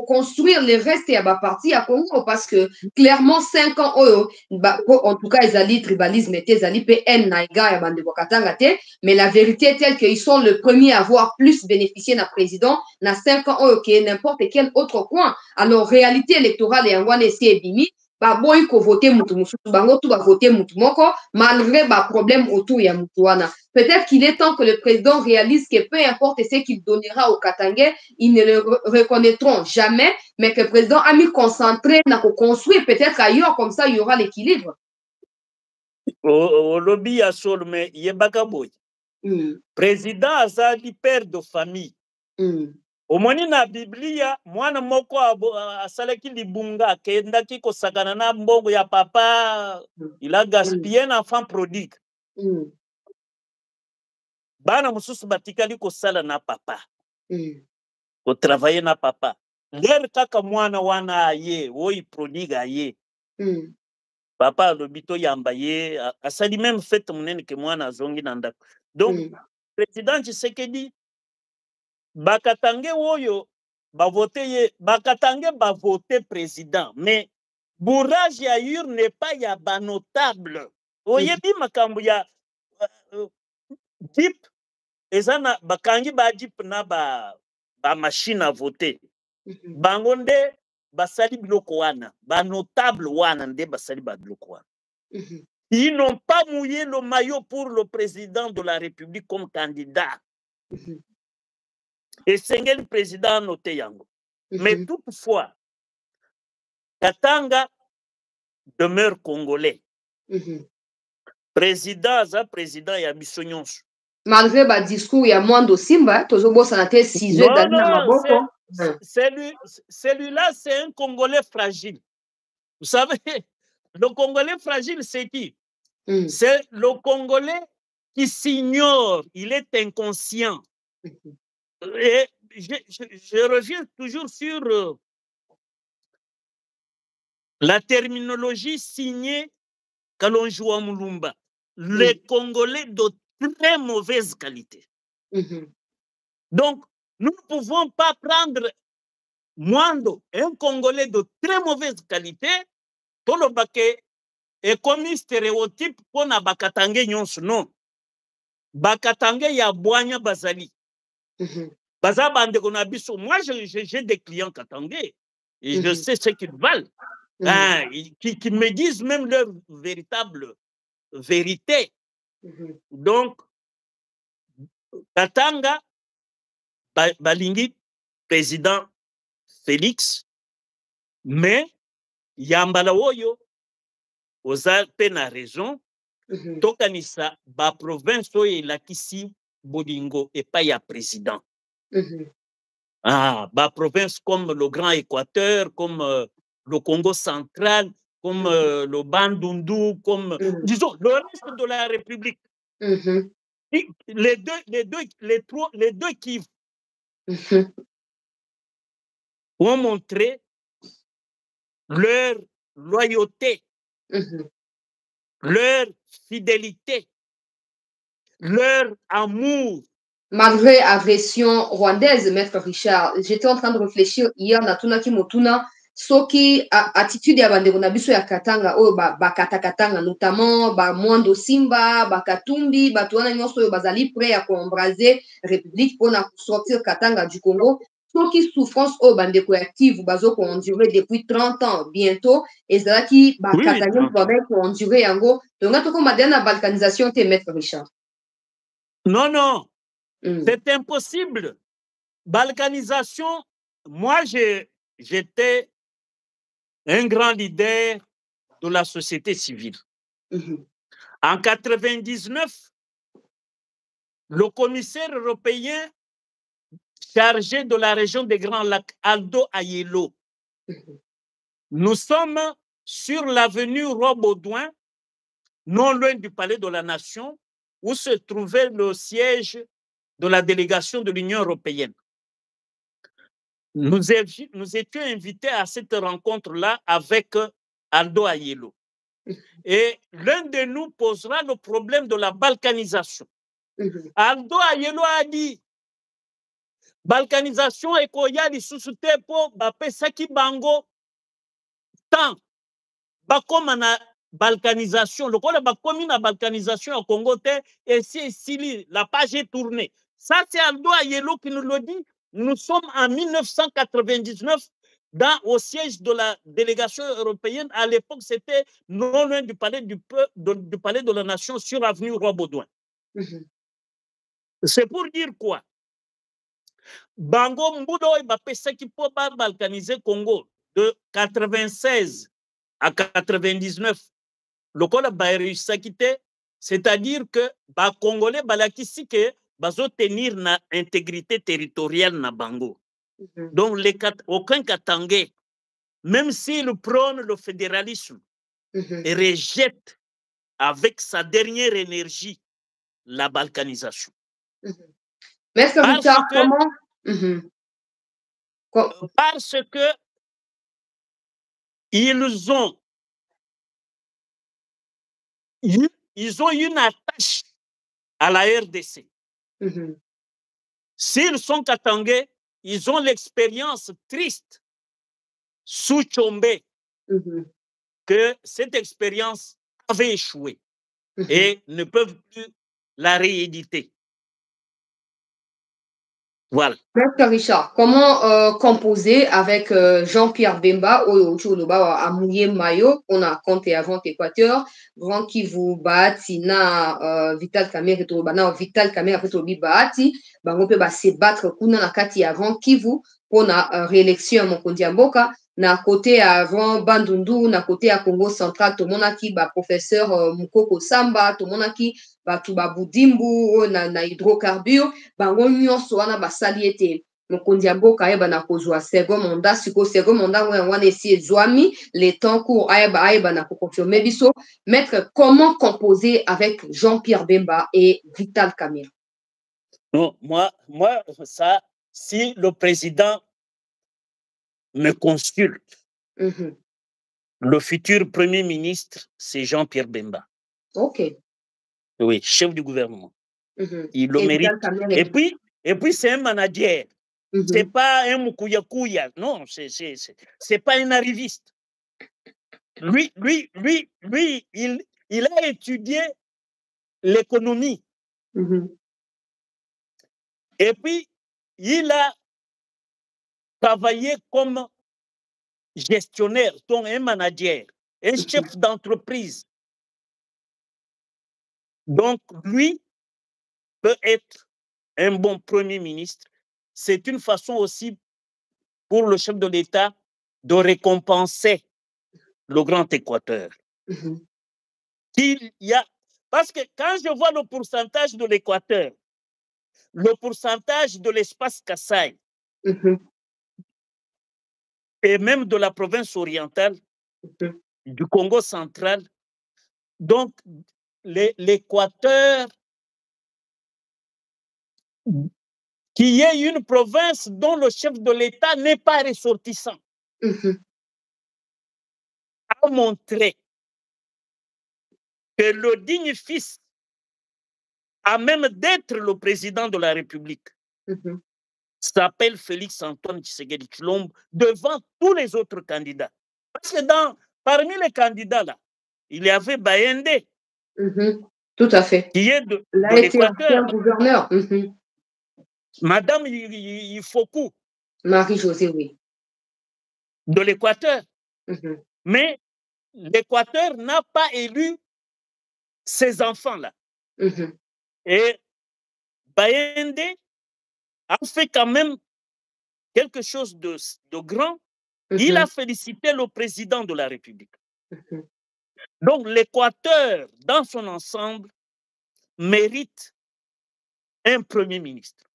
construire le reste à la partie à Congo parce que clairement 5 ans, en tout cas, ils allaient tribalisme, ils allaient PN, mais la vérité est telle qu'ils sont le premier à avoir plus bénéficié d'un président dans 5 ans, que n'importe quel autre coin. Alors, réalité électorale et en c'est bimi. Baboyi ko voter mutu mususu bango tout va voter mutu moko malgré ba problème autour ya mutu wana. Peut-être qu'il est temps que le président réalise que peu importe ce qu'il donnera au Katangais, ils ne le reconnaîtront jamais, mais que le président a mis concentré na ko construire peut-être ailleurs, comme ça il y aura l'équilibre. Au lobby ya sol mais yebaka boy. Président azali père de famille. Omoni na Biblia mwana moko asalaki libunga akendaki kosakana na mbongo ya papa, il a gaspillé un enfant prodigue. Bana mususu batikali kosala na papa, kotravailler na papa. Ler kaka mwana wana aye, oyi prodigue aye. Papa lobito yamba ye, asali même fête munene ke mwana azongi na ndako. Donc, président Tshisekedi Bakatange oyo bavote Bakatange bavote président, mais bourrage ya n'est pas ya ba notable. Oyebi makambo ya dip ezana bakangi ba dip na ba machine à voter. Bango nde basali biloko wana, ba notable wana nde basali ba biloko wana. Ils n'ont pas mouillé le maillot pour le président de la République comme candidat. Et c'est le président noté yango. Mais toutefois, Katanga demeure congolais. Président, ça président ya biso nyonso. Malgré le discours, il y a moins de Simba, toujours ça n'a été 6 heures d'aller dans Maboko. Celui-là, c'est un Congolais fragile. Vous savez, le Congolais fragile, c'est qui? C'est le Congolais qui s'ignore, il est inconscient. Et je reviens toujours sur la terminologie signée Kalonjoua Moulumba. Les Congolais de très mauvaise qualité. Donc, nous ne pouvons pas prendre Mwando, un Congolais de très mauvaise qualité, pour le baquet, et comme stéréotype pour na Bakatangue nyonso, non. Bakatangue ya Boanya Bazali. Bazabande Gonabiso, moi j'ai des clients katangais, et je sais ce qu'ils valent, qui me disent même leur véritable vérité. Donc, Katanga, Balingi, président Félix, mais Yambala Oyo, oza pena raison, tokanisa ba province oyo elakisi bolingo epai ya président. Ba province comme le Grand Équateur, comme le Congo central, comme le Bandundu, comme disons le reste de la République. Les deux qui ont montré leur loyauté, leur fidélité, leur amour. Malgré agression rwandaise, Maître Richard, j'étais en train de réfléchir hier, Natunaki Motuna, soki attitude ya bandeko na biso ya Katanga, oyo Katanga, notamment Mwando Simba, Katumbi, bato wana nyonso oyo bazali prêt à embraser République pour sortir Katanga du Congo. Soki souffrance oyo bandeko ya Kivu bazo ko endurer depuis 30 ans bientôt, ezalaki Katanga ko endurer yango, donc atoko madana balkanisation te, Maître Richard. Non, non. C'est impossible. Balkanisation, moi j'étais un grand leader de la société civile. En 1999, le commissaire européen chargé de la région des Grands Lacs, Aldo Ayelo, nous sommes sur l'avenue Roi-Baudouin, non loin du Palais de la Nation, où se trouvait le siège de la délégation de l'Union européenne. Nous étions invités à cette rencontre-là avec Aldo Ayelo. Et l'un de nous posera le problème de la balkanisation. Aldo Ayelo a dit, balkanisation et koyali susute po bapesaki bango tant bakoma na balkanisation, le quoi bakomi na balkanisation au Congo te, et si la page est tournée. Ça, c'est Aldo Ayelo qui nous le dit. Nous sommes en 1999 au siège de la délégation européenne. À l'époque, c'était non loin du palais de la Nation sur avenue Roi-Baudouin. C'est pour dire quoi? Bango Mbudo et Bapesaki pour balkaniser Congo de 96 à 99. Le Col Bayrusakite, c'est-à-dire que les Congolais balakisi que bazo tenir na intégrité territoriale na bango. Donc aucun Katangais, même s'il prône le fédéralisme, rejette avec sa dernière énergie la balkanisation. Maître Richard, comment parce que ils ont une attache à la RDC. S'ils sont Katangais, ils ont l'expérience triste sous Tchombe que cette expérience avait échoué et ne peuvent plus la rééditer. Voilà. Maître Richard, comment composer avec Jean-Pierre Bemba à Mouye Mayo, on a compté avant Équateur, Grand Kivu Bahati na Vital Kamerhe Vital Kamerhe Bahati, on peut se battre kuna na kati avant Kivu pour la réélection à Mokondi Mboka. na côté avant Bandundu, na côté à Congo central, tomonaki ba professeur Mukoko Samba, tomonaki ba tuba Budimbu na hydrocarbure, bango nyonso wana basali ete mokonzi ya mboka ayeba na kozwa second mandat, siko second mandat wana esi ezwami, le temps court ayeba na koconfirmer biso. Maître, comment composer avec Jean-Pierre Bemba et Vital Kamerhe? Non, moi, ça, si le président me consulte, le futur Premier ministre, c'est Jean-Pierre Bemba. Ok. Oui, chef du gouvernement. Il le mérite. Et puis c'est un manager. C'est pas un moukouya-kouya. Non, c'est pas un arriviste. Lui, il a étudié l'économie. Et puis, il a travaillé comme gestionnaire, donc un manager, un chef d'entreprise. Donc, lui peut être un bon Premier ministre. C'est une façon aussi pour le chef de l'État de récompenser le Grand Équateur. Parce que quand je vois le pourcentage de l'Équateur, le pourcentage de l'espace Kasaï, et même de la province orientale, du Congo central, donc l'Équateur, qui est une province dont le chef de l'État n'est pas ressortissant, a montré que le digne fils, à même d'être le président de la République, s'appelle Félix Antoine Tshisekedi Tshilombo devant tous les autres candidats. Parce que parmi les candidats là, il y avait Bayende. Tout à fait. Qui est de l'Équateur. Gouverneur. Madame Ifoku. Marie-Josée, oui. De l'Équateur. Mais l'Équateur n'a pas élu ces enfants-là. Et Bayende a fait quand même quelque chose de grand. Il a félicité le président de la République. Donc l'Équateur, dans son ensemble, mérite un Premier ministre.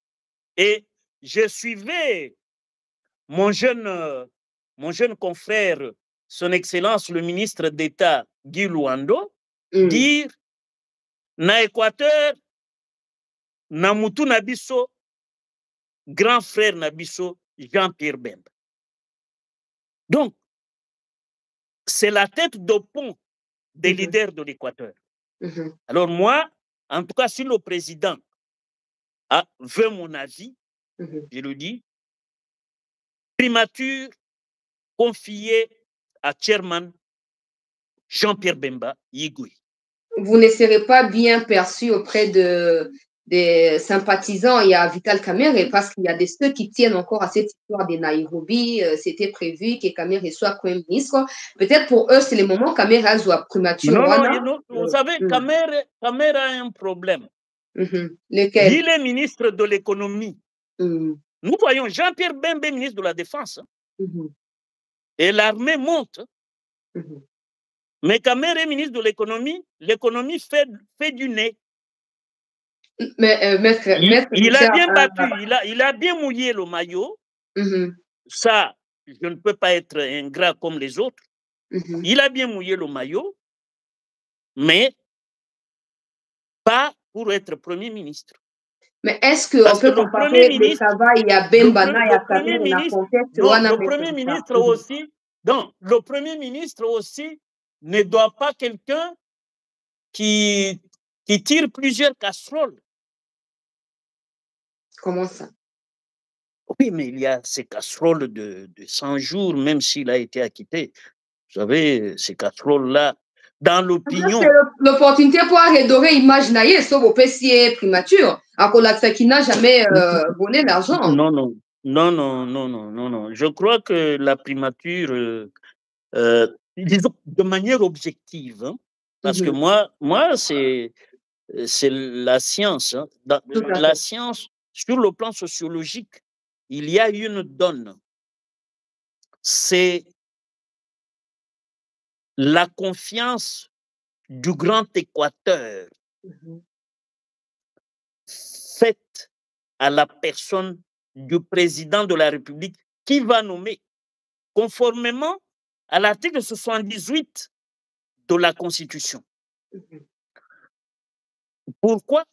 Et je suivais mon jeune confrère, son Excellence le ministre d'État Guy Luando, dire na Équateur, na mutu nabiso, grand frère nabiso, Jean-Pierre Bemba. Donc, c'est la tête de pont des leaders de l'Équateur. Alors moi, en tout cas, si le président veut mon avis, je le dis, primature confiée à chairman Jean-Pierre Bemba Yigui. Vous ne serez pas bien perçu auprès des sympathisants et à Vital Kamerhe parce qu'il y a ceux qui tiennent encore à cette histoire de Nairobi. C'était prévu que Kamerhe soit Premier ministre. Peut-être pour eux, c'est le moment Kamerhe soit primature. Non, vous savez, Kamerhe a un problème. Lequel? Il est ministre de l'économie. Nous voyons Jean-Pierre Bemba, ministre de la Défense. Et l'armée monte. Mais Kamerhe est ministre de l'économie, l'économie fait du nez. Mais, maître, il a bien battu, il a bien mouillé le maillot. Ça, je ne peux pas être ingrat comme les autres. Il a bien mouillé le maillot, mais pas pour être Premier ministre. Mais est-ce qu'on peut comparer le travail à Bemba et à Kamerhe dans le contexte? Le Premier ministre aussi, donc, le Premier ministre aussi ne doit pas quelqu'un qui tire plusieurs casseroles. Comment ça? Oui, mais il y a ces casseroles de 100 jours, même s'il a été acquitté. Vous savez, ces casseroles-là, dans l'opinion. C'est l'opportunité pour redorer l'image naïe, sauf au PCA primature, à cause qui n'a jamais volé l'argent. Non. Je crois que la primature, disons, de manière objective, hein, parce que moi c'est la science. Hein. La science, sur le plan sociologique, il y a une donne. c'est la confiance du Grand Équateur faite à la personne du président de la République qui va nommer conformément à l'article 78 de la Constitution. Pourquoi?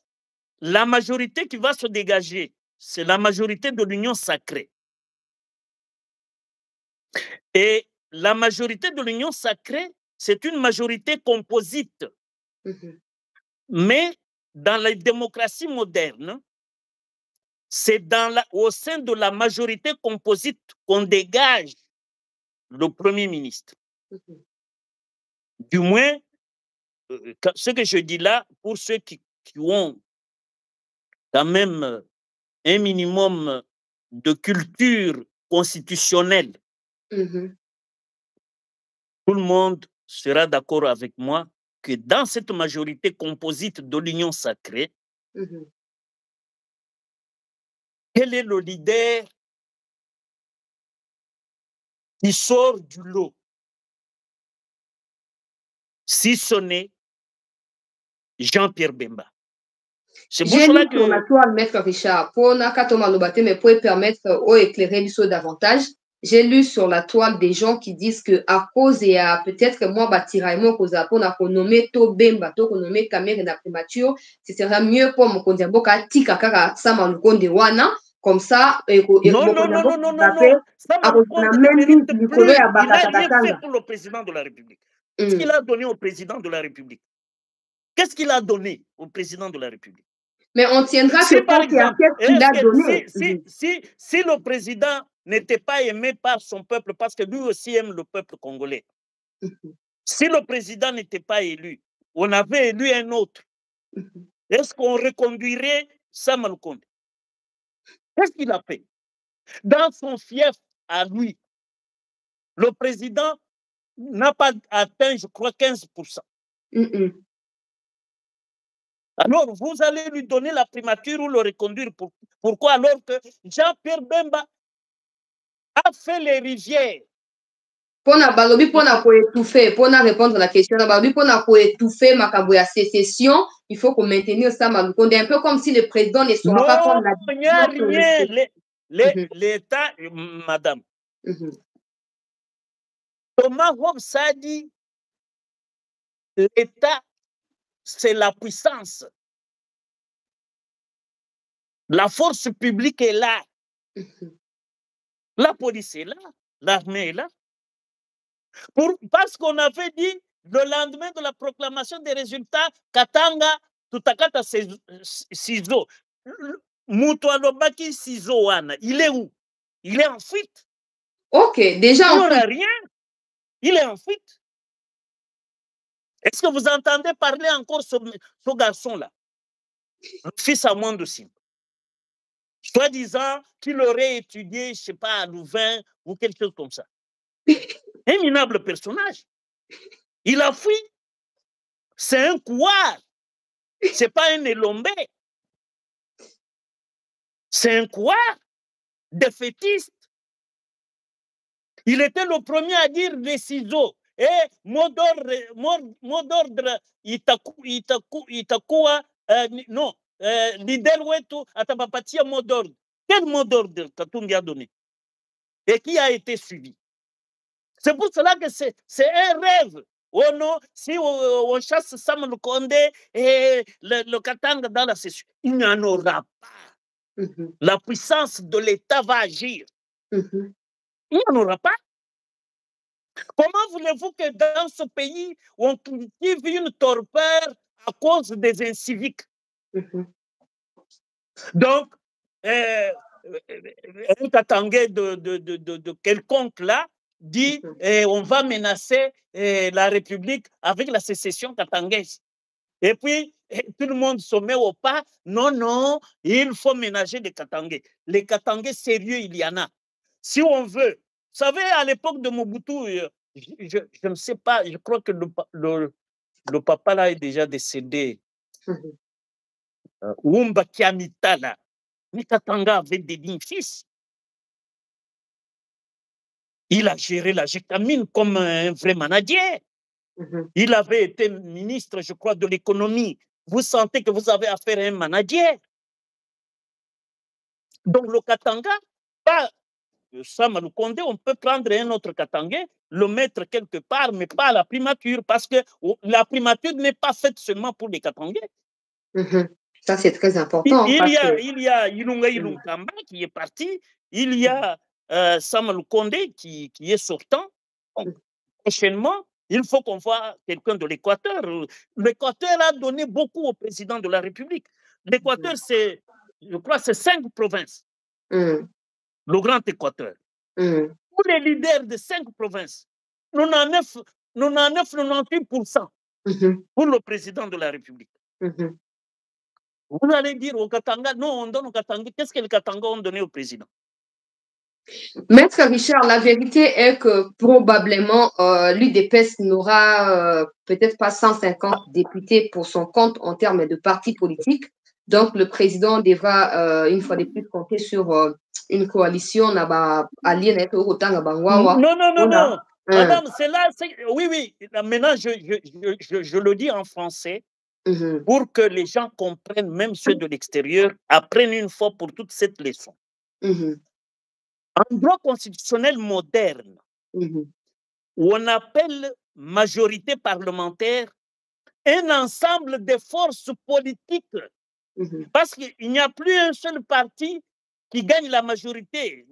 La majorité qui va se dégager, c'est la majorité de l'Union sacrée. Et la majorité de l'Union sacrée, c'est une majorité composite. Mais dans la démocratie moderne, c'est au sein de la majorité composite qu'on dégage le Premier ministre. Du moins, ce que je dis là, pour ceux qui ont quand même un minimum de culture constitutionnelle, tout le monde sera d'accord avec moi que dans cette majorité composite de l'Union sacrée, quel est le leader qui sort du lot? Si ce n'est Jean-Pierre Bemba. C'est pour cela que... J'ai lu sur la toile, Maître Richard, pour mais pour permettre d'éclairer davantage. J'ai lu sur la toile des gens qui disent que à cause et à peut-être moi batiraimo cause pour na nommer to Bemba to nommer Kamere na primature, ce sera mieux pour mon kondiamboka tika kaka sama lukonde wana comme ça non, ça mérite plus. Il n'a rien fait pour le président de la République. Qu'est-ce qu'il a donné au président de la République? Qu'est-ce qu'il a donné au président de la République? Mais on tiendra que par exemple, si le président n'était pas aimé par son peuple, parce que lui aussi aime le peuple congolais, si le président n'était pas élu, on avait élu un autre, est-ce qu'on reconduirait Sam Lukonde? Qu'est-ce qu'il a fait? Dans son fief à lui, le président n'a pas atteint, je crois, 15%. Alors, vous allez lui donner la primature ou le reconduire. Pourquoi? Alors que Jean-Pierre Bemba a fait les rivières. Pour étouffer, pour répondre à la question, pour étouffer ma sécession, il faut qu'on maintienne ça. On est un peu comme si le président ne soit pas comme la il n'y a rien. L'État, madame. Thomas Hobbes a dit l'État, c'est la puissance. La force publique est là. La police est là. L'armée est là. Parce qu'on avait dit le lendemain de la proclamation des résultats, Katanga, Tutakata Sizo, Mutuanobaki Sizo Wana, il est où? Il est en fuite. Ok, déjà il n'a rien. Il est en fuite. Est-ce que vous entendez parler encore ce garçon-là? Le fils à moins de Simba. Soi-disant qu'il aurait étudié, je ne sais pas, à Louvain ou quelque chose comme ça. Un minable personnage. Il a fui. C'est un couard. Ce n'est pas un élombé. C'est un couard défaitiste. Il était le premier à dire les ciseaux. Et mot d'ordre, Itakuwa, non, Lidel Wetu, Atapapatia, mot d'ordre. Quel mot d'ordre Katumbi a donné? Et qui a été suivi? C'est pour cela que c'est un rêve. Oh non, si on chasse Sam Lukonde et le Katanga dans la session, il n'y en aura pas. La puissance de l'État va agir. Il n'y en aura pas. Comment voulez-vous que dans ce pays, on cultive une torpeur à cause des inciviques? Donc, un Katangais de quelconque là dit on va menacer la République avec la sécession katangaise. Et puis, tout le monde se met au pas. Non, non, il faut ménager les Katangais. Les Katangais sérieux, il y en a. Si on veut, vous savez, à l'époque de Mobutu, je ne sais pas, je crois que le papa là est déjà décédé. Wumba Kiamita là. Mais Katanga avait des dignes fils. Il a géré la Gécamine comme un vrai manager. Il avait été ministre, je crois, de l'économie. Vous sentez que vous avez affaire à un manager. Donc le Katanga, pas Sama Lukonde, on peut prendre un autre Katangais, le mettre quelque part, mais pas à la primature, parce que la primature n'est pas faite seulement pour les Katangais. Ça, c'est très important. Il y a Ilunga Ilunkamba qui est parti, il y a Sama Lukonde qui est sortant. Donc, prochainement, il faut qu'on voit quelqu'un de l'Équateur. L'Équateur a donné beaucoup au président de la République. L'Équateur, c'est, je crois, c'est 5 provinces. Le Grand Équateur. Pour les leaders de 5 provinces, 98% pour le président de la République. Vous allez dire au Katanga, non, on donne au Katanga. Qu'est-ce que le Katanga ont donné au président? Maître Richard, la vérité est que probablement l'UDPS n'aura peut-être pas 150 députés pour son compte en termes de parti politique. Donc, le président devra, une fois de plus, compter sur une coalition. Non, Madame, c'est là. Oui, oui. Maintenant, je le dis en français pour que les gens comprennent, même ceux de l'extérieur, apprennent une fois pour toutes cette leçon. En droit constitutionnel moderne, où on appelle majorité parlementaire un ensemble de forces politiques, parce qu'il n'y a plus un seul parti qui gagne la majorité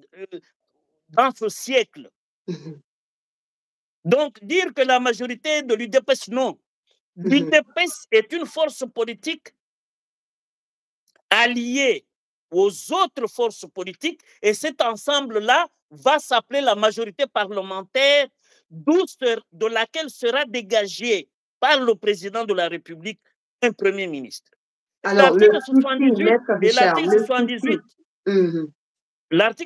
dans ce siècle. Donc, dire que la majorité de l'UDPS, non. L'UDPS est une force politique alliée aux autres forces politiques, et cet ensemble-là va s'appeler la majorité parlementaire, de laquelle sera dégagé par le président de la République un Premier ministre. L'article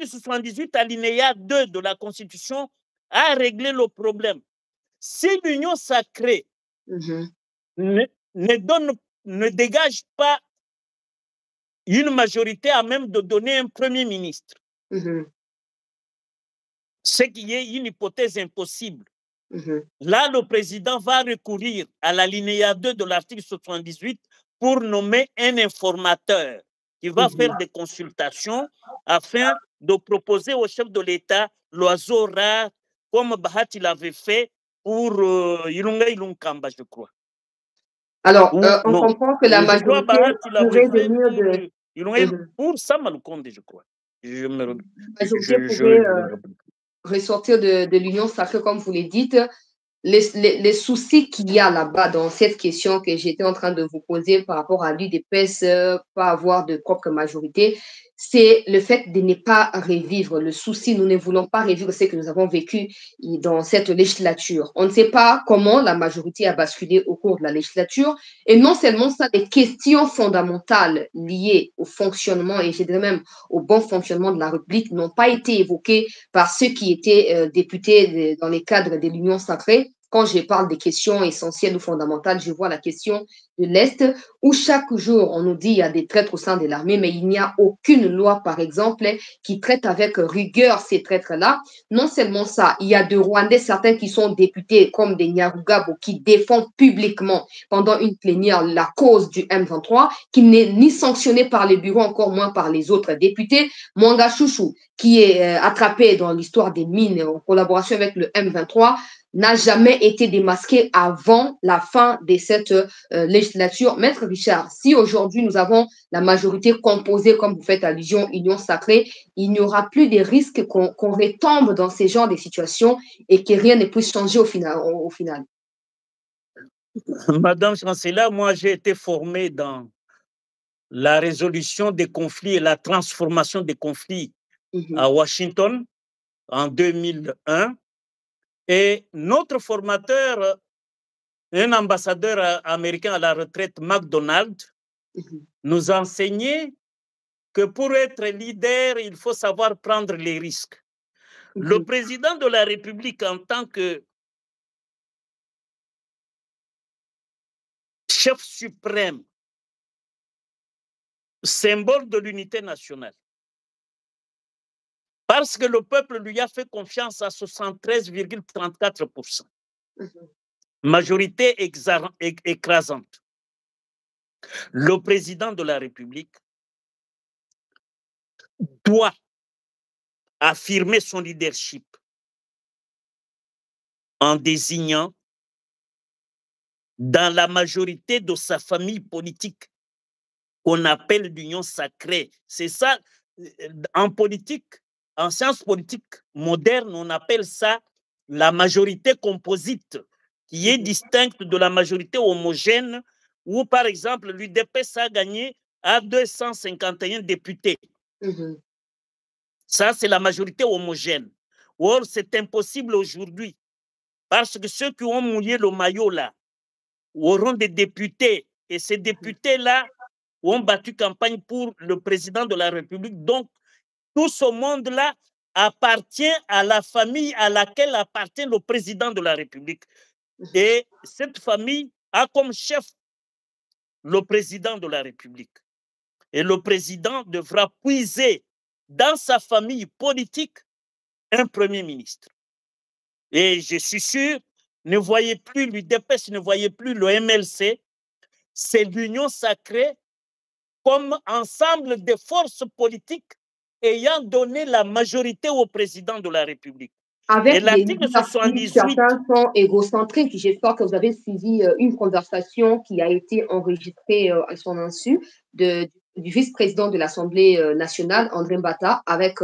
78, alinéa 2 de la Constitution a réglé le problème. Si l'union sacrée ne dégage pas une majorité à même de donner un Premier ministre, ce qui est une hypothèse impossible. Là, le président va recourir à l'alinéa 2 de l'article 78 pour nommer un informateur qui va faire des consultations afin de proposer au chef de l'État l'oiseau rare, comme Bahati l'avait fait pour Ilunga Ilunkamba, je crois. Alors, on comprend que la majorité pourrait venir pour Sama Lukonde, je crois. La majorité pourrait ressortir de l'union sacrée, comme vous le dites. Les soucis qu'il y a là-bas dans cette question que j'étais en train de vous poser par rapport à l'UDPS, pas avoir de propre majorité, c'est le fait de ne pas revivre le souci. Nous ne voulons pas revivre ce que nous avons vécu dans cette législature. On ne sait pas comment la majorité a basculé au cours de la législature. Et non seulement ça, des questions fondamentales liées au fonctionnement et je dirais même au bon fonctionnement de la République n'ont pas été évoquées par ceux qui étaient députés dans les cadres de l'Union sacrée. Quand je parle des questions essentielles ou fondamentales, je vois la question de l'Est, où chaque jour, on nous dit qu'il y a des traîtres au sein de l'armée, mais il n'y a aucune loi, par exemple, qui traite avec rigueur ces traîtres-là. Non seulement ça, il y a de Rwandais, certains qui sont députés, comme des Nyarugabo, qui défendent publiquement pendant une plénière la cause du M23, qui n'est ni sanctionné par les bureaux, encore moins par les autres députés. Mwanga Chouchou, qui est attrapé dans l'histoire des mines en collaboration avec le M23, n'a jamais été démasqué avant la fin de cette législature. Maître Richard, si aujourd'hui nous avons la majorité composée, comme vous faites allusion, Union sacrée, il n'y aura plus de risques qu'on retombe dans ces genres de situations et que rien ne puisse changer au final. Madame Chancela, moi j'ai été formé dans la résolution des conflits et la transformation des conflits à Washington en 2001. Et notre formateur, un ambassadeur américain à la retraite, McDonald, nous enseignait que pour être leader, il faut savoir prendre les risques. Le président de la République, en tant que chef suprême, symbole de l'unité nationale, par parce que le peuple lui a fait confiance à 73,34%. Majorité écrasante. Le président de la République doit affirmer son leadership en désignant dans la majorité de sa famille politique qu'on appelle l'union sacrée. C'est ça, en politique, en sciences politiques modernes, on appelle ça la majorité composite, qui est distincte de la majorité homogène, où par exemple l'UDPS a gagné à 251 députés. Ça, c'est la majorité homogène. Or, c'est impossible aujourd'hui, parce que ceux qui ont mouillé le maillot là auront des députés, et ces députés-là ont battu campagne pour le président de la République. Donc, tout ce monde-là appartient à la famille à laquelle appartient le président de la République. Et cette famille a comme chef le président de la République. Et le président devra puiser dans sa famille politique un premier ministre. Et je suis sûr, ne voyez plus l'UDPS, ne voyez plus le MLC, c'est l'union sacrée comme ensemble de forces politiques ayant donné la majorité au président de la République. Avec certains sont égocentriques. J'espère que vous avez suivi une conversation qui a été enregistrée à son insu du vice-président de l'Assemblée nationale, André Mbata, avec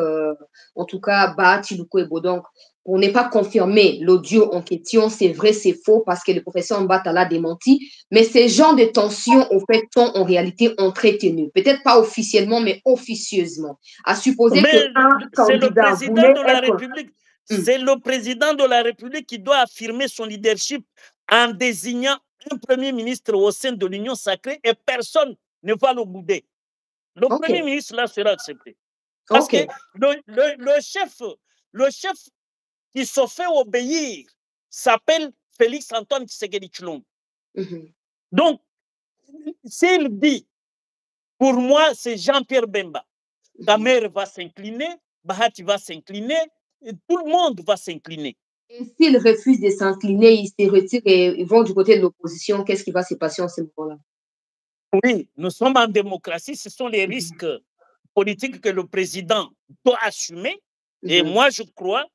en tout cas Bahati Lukwebo. Donc, pour ne pas confirmer l'audio en question, c'est vrai, c'est faux, parce que le professeur Mbata l'a démenti, mais ces genres de tensions, au fait, sont en réalité entretenus. Peut-être pas officiellement, mais officieusement. À supposer qu'un candidat voulait de la République. C'est le président de la République qui doit affirmer son leadership en désignant un premier ministre au sein de l'Union sacrée, et personne ne va le bouder. Le premier ministre là sera accepté. Parce que le chef qui se fait obéir s'appelle Félix Antoine Tshisekedi Tshilombo. Donc, s'il dit, pour moi, c'est Jean-Pierre Bemba, ta mère va s'incliner, Bahati va s'incliner, et tout le monde va s'incliner. Et s'ils refusent de s'incliner, ils se retirent et ils vont du côté de l'opposition, qu'est-ce qui va se passer en ce moment-là? Oui, nous sommes en démocratie, ce sont les risques politiques que le président doit assumer. Et moi, je crois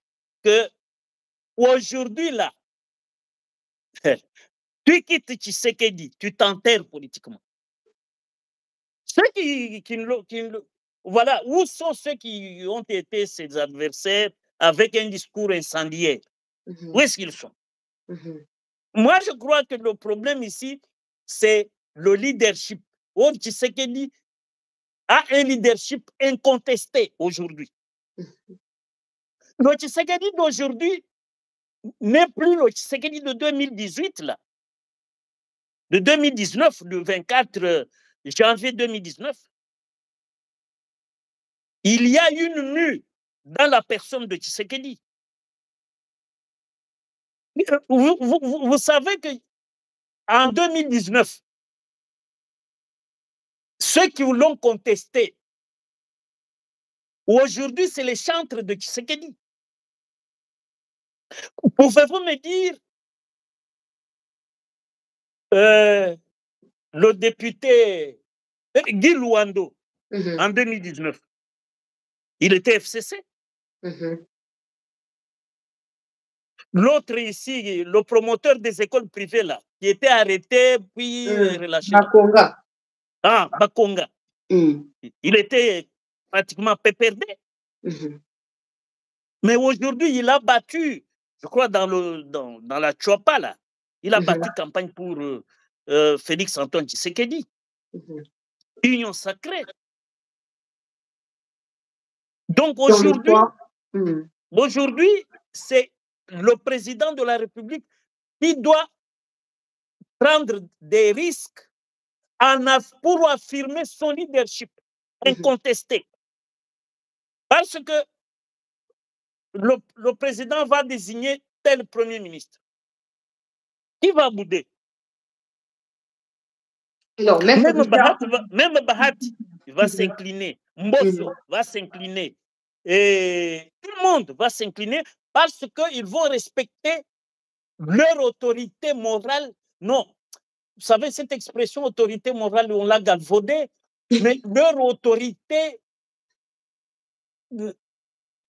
que aujourd'hui, là, tu quittes Tshisekedi, tu t'enterres politiquement. Ceux voilà, où sont ceux qui ont été ses adversaires avec un discours incendiaire? Où est-ce qu'ils sont? Moi, je crois que le problème ici, c'est le leadership. Tshisekedi a un leadership incontesté aujourd'hui. Le Tshisekedi d'aujourd'hui n'est plus le Tshisekedi de 2018, là. De 2019, le 24 janvier 2019. Il y a une mue dans la personne de Tshisekedi. Vous savez qu'en 2019, ceux qui l'ont contesté, aujourd'hui, c'est les chantres de Tshisekedi. Pouvez-vous me dire, le député Guy Luando, en 2019, il était FCC. L'autre ici, le promoteur des écoles privées, là, qui était arrêté puis relâché. Bakonga. Ah, Bakonga. Il était pratiquement PPRD. Mais aujourd'hui, il a battu, je crois, dans la Chouapa, là, il a battu campagne pour Félix Antoine Tshisekedi. Union sacrée. Donc aujourd'hui, c'est le président de la République qui doit prendre des risques pour affirmer son leadership incontesté. Parce que le président va désigner tel premier ministre. Qui va bouder? Alors, même Bahati va s'incliner. Mbosso va s'incliner. et tout le monde va s'incliner parce qu'ils vont respecter leur autorité morale. Non, vous savez, cette expression autorité morale, on l'a galvaudée, mais leur autorité,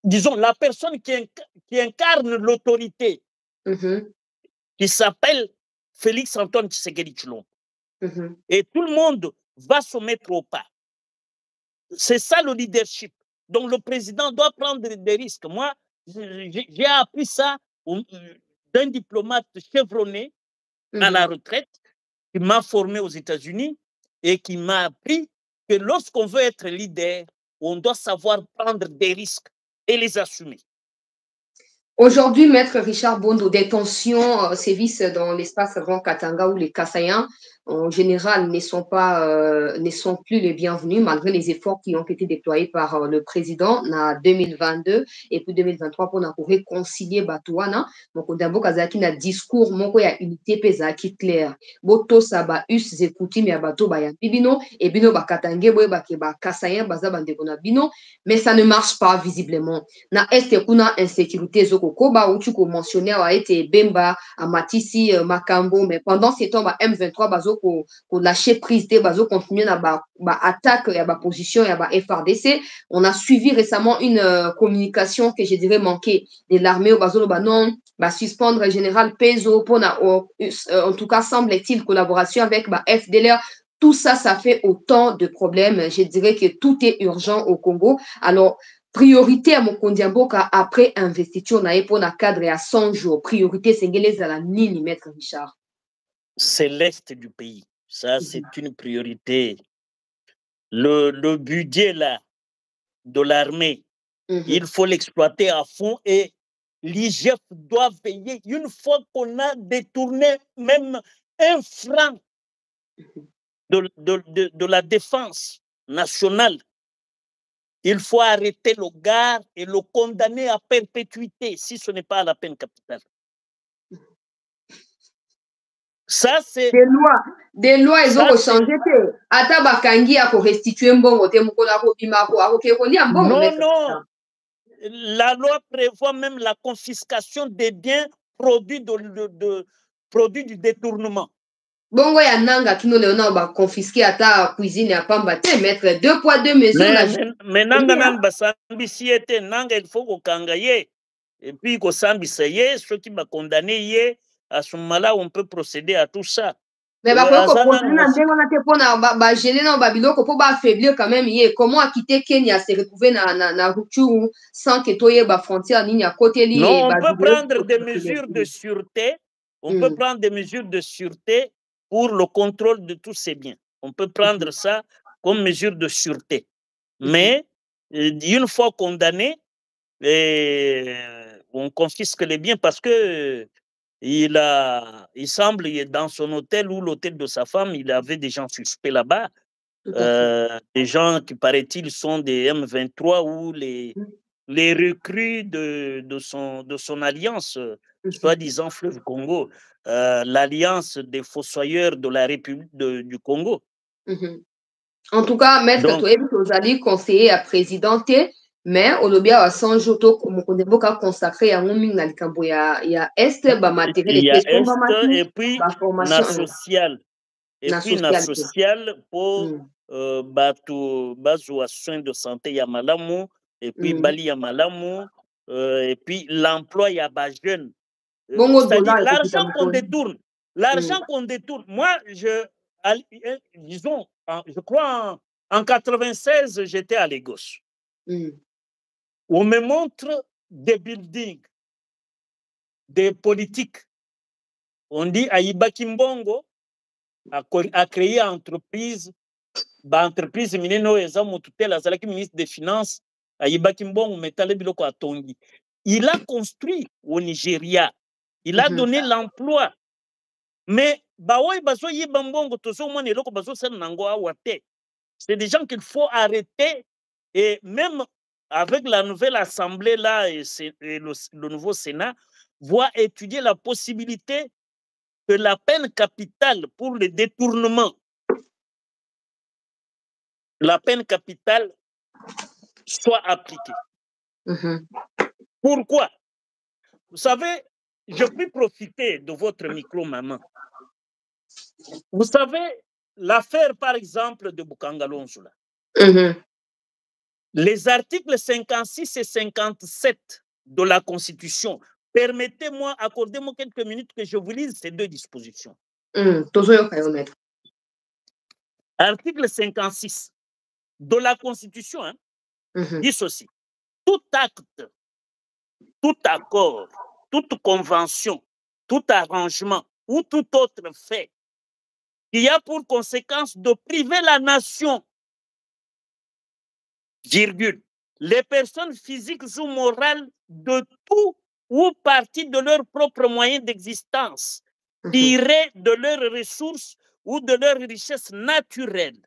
disons, la personne qui incarne l'autorité, qui s'appelle Félix Antoine Tshisekedi Tshilombo. Et tout le monde va se mettre au pas. C'est ça le leadership. Donc le président doit prendre des risques. Moi, j'ai appris ça d'un diplomate chevronné à la retraite qui m'a formé aux États-Unis et qui m'a appris que lorsqu'on veut être leader, on doit savoir prendre des risques et les assumer. Aujourd'hui, Maître Richard Bondo, des tensions sévissent dans l'espace Grand Katanga où les Kassaïens, en général, ne sont plus les bienvenus malgré les efforts qui ont été déployés par le président en 2022 et puis 2023 pour réconcilier Batouana. Donc, d'abord, Kazaki na discours, moko ya unité pesaki clair. Boto saba us zekuti mi abato ba ya bibino et bino ba katange boye ba ke ba Kassaïen baza bandeko na bino, mais ça ne marche pas visiblement. Na este kuna insécurité Koba où tu mentionnais a été Bemba, Amatisi, Makambo, mais pendant ces temps, M23 bazo ko lâcher prise des bazo continuer na attaque ya position ya FRDC. On a suivi récemment une communication que je dirais manquée de l'armée au bazo non suspendre général Pezo pour en tout cas semble-t-il collaboration avec FDLR. Tout ça, ça fait autant de problèmes. Je dirais que tout est urgent au Congo. Alors, priorité à Mokonzi Mboka après investiture na pour na cadre à 100 jours. Priorité sénégalaise à la nini, Maître Richard. C'est l'est du pays. Ça, c'est une priorité. Le budget là de l'armée, il faut l'exploiter à fond et l'IGF doit veiller. Une fois qu'on a détourné même un franc de la défense nationale, il faut arrêter le gars et le condamner à perpétuité si ce n'est pas à la peine capitale. Ça, c'est... Des lois, ils ont changé. Ata bakangi a restitué mbongo te mukola ko bimako a ko lia mbongo. Non, non. La loi prévoit même la confiscation des biens produits du détournement. Bongo ya nanga kino leona ba confisquer ata cuisine ya pamba te mettre 2 poids 2 mesures. Mais nanga nan basambisi ete nanga il faut ko kangaye et puis ko sambisa ye ceux qui ba condamné ye à ce moment-là on peut procéder à tout ça. Mais ba ko procéder na ndengo na te pona ba geler na ba biloko po ba affaiblir quand même ye comment a quitté Kenya se retrouver na Rutshuru sans que toye ba frontière ligne à côté li. Non, on peut prendre des mesures de sûreté. On peut prendre des mesures de sûreté pour le contrôle de tous ces biens. On peut prendre ça comme mesure de sûreté. Mais une fois condamné, on confisque les biens parce que il semble, dans son hôtel ou l'hôtel de sa femme, il avait des gens suspects là-bas. Des gens qui, paraît-il, sont des M23 ou les recrues de son alliance, soi-disant Fleuve Congo, l'alliance des fossoyeurs de la République du Congo. En tout cas, Maître Toyebi Tozali, conseiller à présidenter, mais au lobby à 100 jours, on a consacré à un mingi na likambo ya Est, matériel de question, et puis na social. Et puis na social pour bazwa soins de santé ya malamu, et puis bali ya malamu, et puis l'emploi ya ba jeune. C'est-à-dire l'argent qu'on détourne. L'argent qu'on détourne. Moi, disons, je crois en 96, j'étais à Lagos. On me montre des buildings, des politiques. On dit Ayiba Kimbongo a créé une entreprise, entreprise mineno eza mututela azalaki ministre des Finances, Ayiba Kimbongo metale biloko atongi. Il a construit au Nigeria. Il a donné l'emploi. Mais c'est des gens qu'il faut arrêter. Et même avec la nouvelle assemblée là et le nouveau Sénat, va étudier la possibilité que la peine capitale pour le détournement, la peine capitale soit appliquée. Pourquoi? Vous savez, je peux profiter de votre micro, maman. Vous savez, l'affaire, par exemple, de Bukangalonzula. Les articles 56 et 57 de la Constitution, permettez-moi, accordez-moi quelques minutes que je vous lise ces deux dispositions. Article 56 de la Constitution dit ceci. Tout acte, tout accord, toute convention, tout arrangement ou tout autre fait qui a pour conséquence de priver la nation, virgule, les personnes physiques ou morales de tout ou partie de leurs propres moyens d'existence, tirés de leurs ressources ou de leurs richesses naturelles,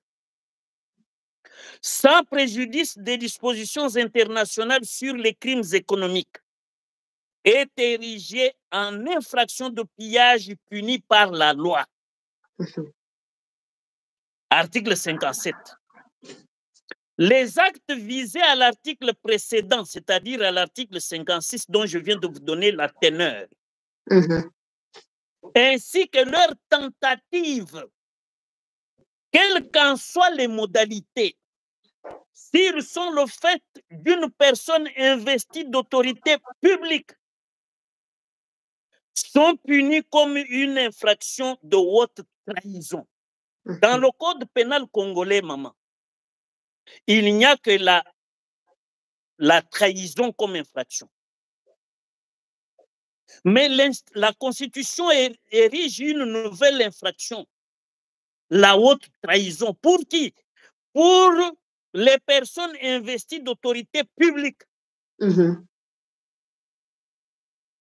sans préjudice des dispositions internationales sur les crimes économiques, est érigé en infraction de pillage punie par la loi. Article 57. Les actes visés à l'article précédent, c'est-à-dire à l'article 56 dont je viens de vous donner la teneur, ainsi que leurs tentatives, quelles qu'en soient les modalités, s'ils sont le fait d'une personne investie d'autorité publique, sont punis comme une infraction de haute trahison. Dans le code pénal congolais, maman, il n'y a que la trahison comme infraction. Mais la Constitution érige une nouvelle infraction, la haute trahison. Pour qui? Pour les personnes investies d'autorité publique.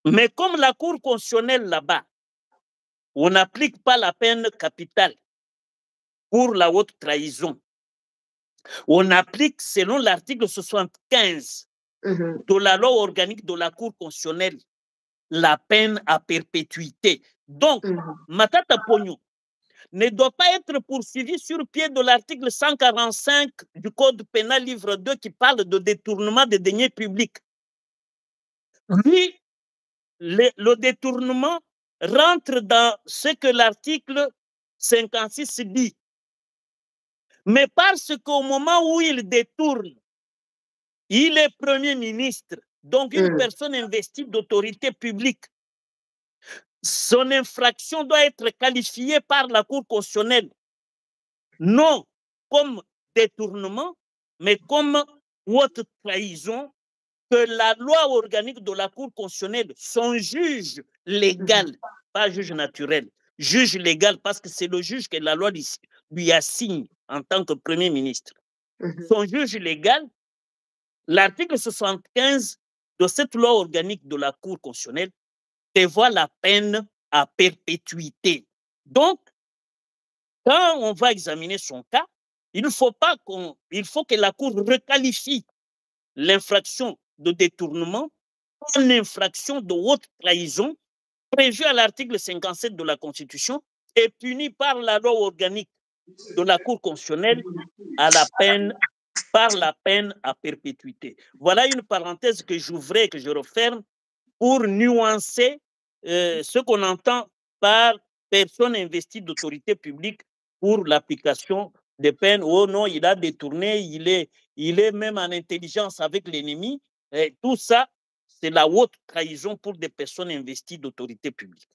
Mais comme la Cour constitutionnelle là-bas, on n'applique pas la peine capitale pour la haute trahison. On applique, selon l'article 75 de la loi organique de la Cour constitutionnelle, la peine à perpétuité. Donc, Matata Pogno ne doit pas être poursuivi sur pied de l'article 145 du Code pénal, livre 2, qui parle de détournement des deniers publics. Lui, le détournement rentre dans ce que l'article 56 dit. Mais parce qu'au moment où il détourne, il est Premier ministre, donc une personne investie d'autorité publique. Son infraction doit être qualifiée par la Cour constitutionnelle, non comme détournement, mais comme haute trahison, que la loi organique de la Cour constitutionnelle, son juge légal, pas juge naturel, juge légal, parce que c'est le juge que la loi lui assigne en tant que Premier ministre. Son juge légal, l'article 75 de cette loi organique de la Cour constitutionnelle prévoit la peine à perpétuité. Donc, quand on va examiner son cas, il faut que la Cour requalifie l'infraction de détournement en infraction de haute trahison prévue à l'article 57 de la Constitution et punie par la loi organique de la Cour constitutionnelle par la peine à perpétuité. Voilà une parenthèse que j'ouvrais, que je referme pour nuancer ce qu'on entend par personne investie d'autorité publique pour l'application des peines. Oh non, il a détourné, il est même en intelligence avec l'ennemi. Tout ça, c'est la haute trahison pour des personnes investies d'autorité publique.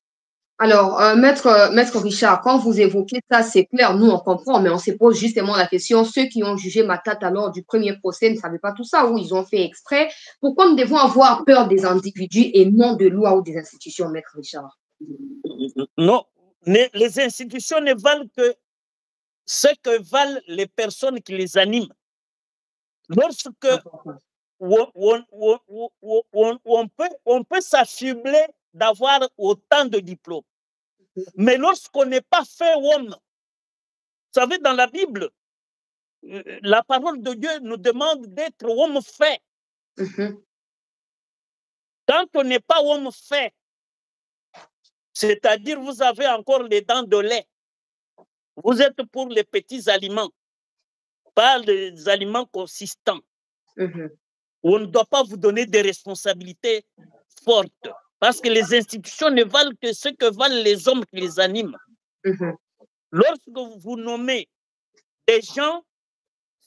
Alors, Maître Richard, quand vous évoquez ça, c'est clair, nous on comprend, mais on se pose justement la question, ceux qui ont jugé Matata lors du premier procès ne savaient pas tout ça, ou ils ont fait exprès. Pourquoi nous devons avoir peur des individus et non de loi ou des institutions, Maître Richard? Non, les institutions ne valent que ce que valent les personnes qui les animent. Lorsque on peut s'affubler d'avoir autant de diplômes, mais lorsqu'on n'est pas fait homme, vous savez, dans la Bible, la parole de Dieu nous demande d'être homme fait. Quand on n'est pas homme fait, c'est-à-dire vous avez encore les dents de lait, vous êtes pour les petits aliments, pas les aliments consistants. on ne doit pas vous donner des responsabilités fortes. Parce que les institutions ne valent que ce que valent les hommes qui les animent. Lorsque vous nommez des gens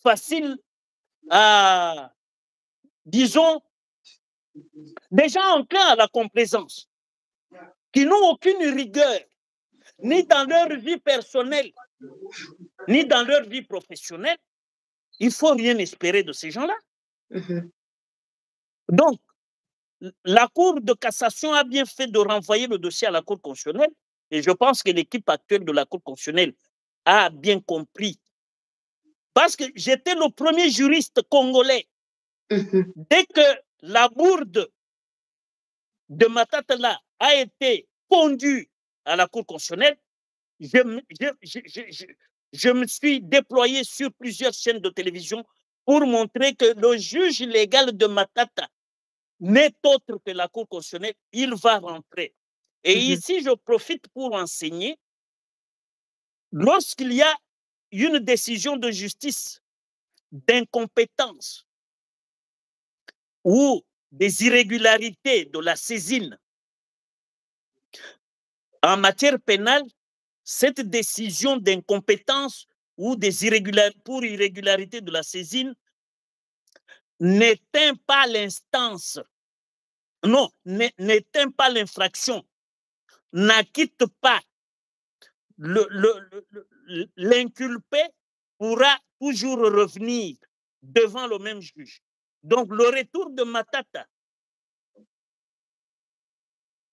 faciles à, disons, des gens enclins à la complaisance, qui n'ont aucune rigueur, ni dans leur vie personnelle, ni dans leur vie professionnelle, il ne faut rien espérer de ces gens-là. Donc, la Cour de cassation a bien fait de renvoyer le dossier à la Cour constitutionnelle et je pense que l'équipe actuelle de la Cour constitutionnelle a bien compris. Parce que j'étais le premier juriste congolais. Dès que la bourde de Matata a été pondue à la Cour constitutionnelle, je me suis déployé sur plusieurs chaînes de télévision pour montrer que le juge légal de Matata n'est autre que la Cour constitutionnelle, il va rentrer. Et ici, je profite pour enseigner, lorsqu'il y a une décision de justice d'incompétence ou des irrégularités de la saisine en matière pénale, cette décision d'incompétence ou des irrégularités de la saisine n'éteint pas l'instance, non, n'éteint pas l'infraction, n'acquitte pas l'inculpé, pourra toujours revenir devant le même juge. Donc, le retour de Matata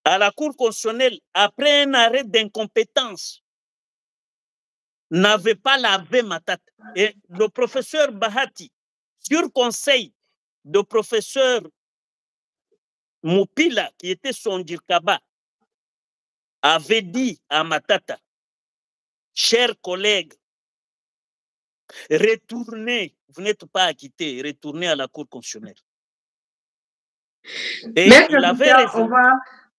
à la Cour constitutionnelle après un arrêt d'incompétence n'avait pas lavé Matata. Et le professeur Bahati, sur conseil de professeur Moupila, qui était son Dirkaba, avait dit à Matata, chers collègues, retournez, vous n'êtes pas acquittés, retournez à la Cour constitutionnelle. Et Maître il avait raison.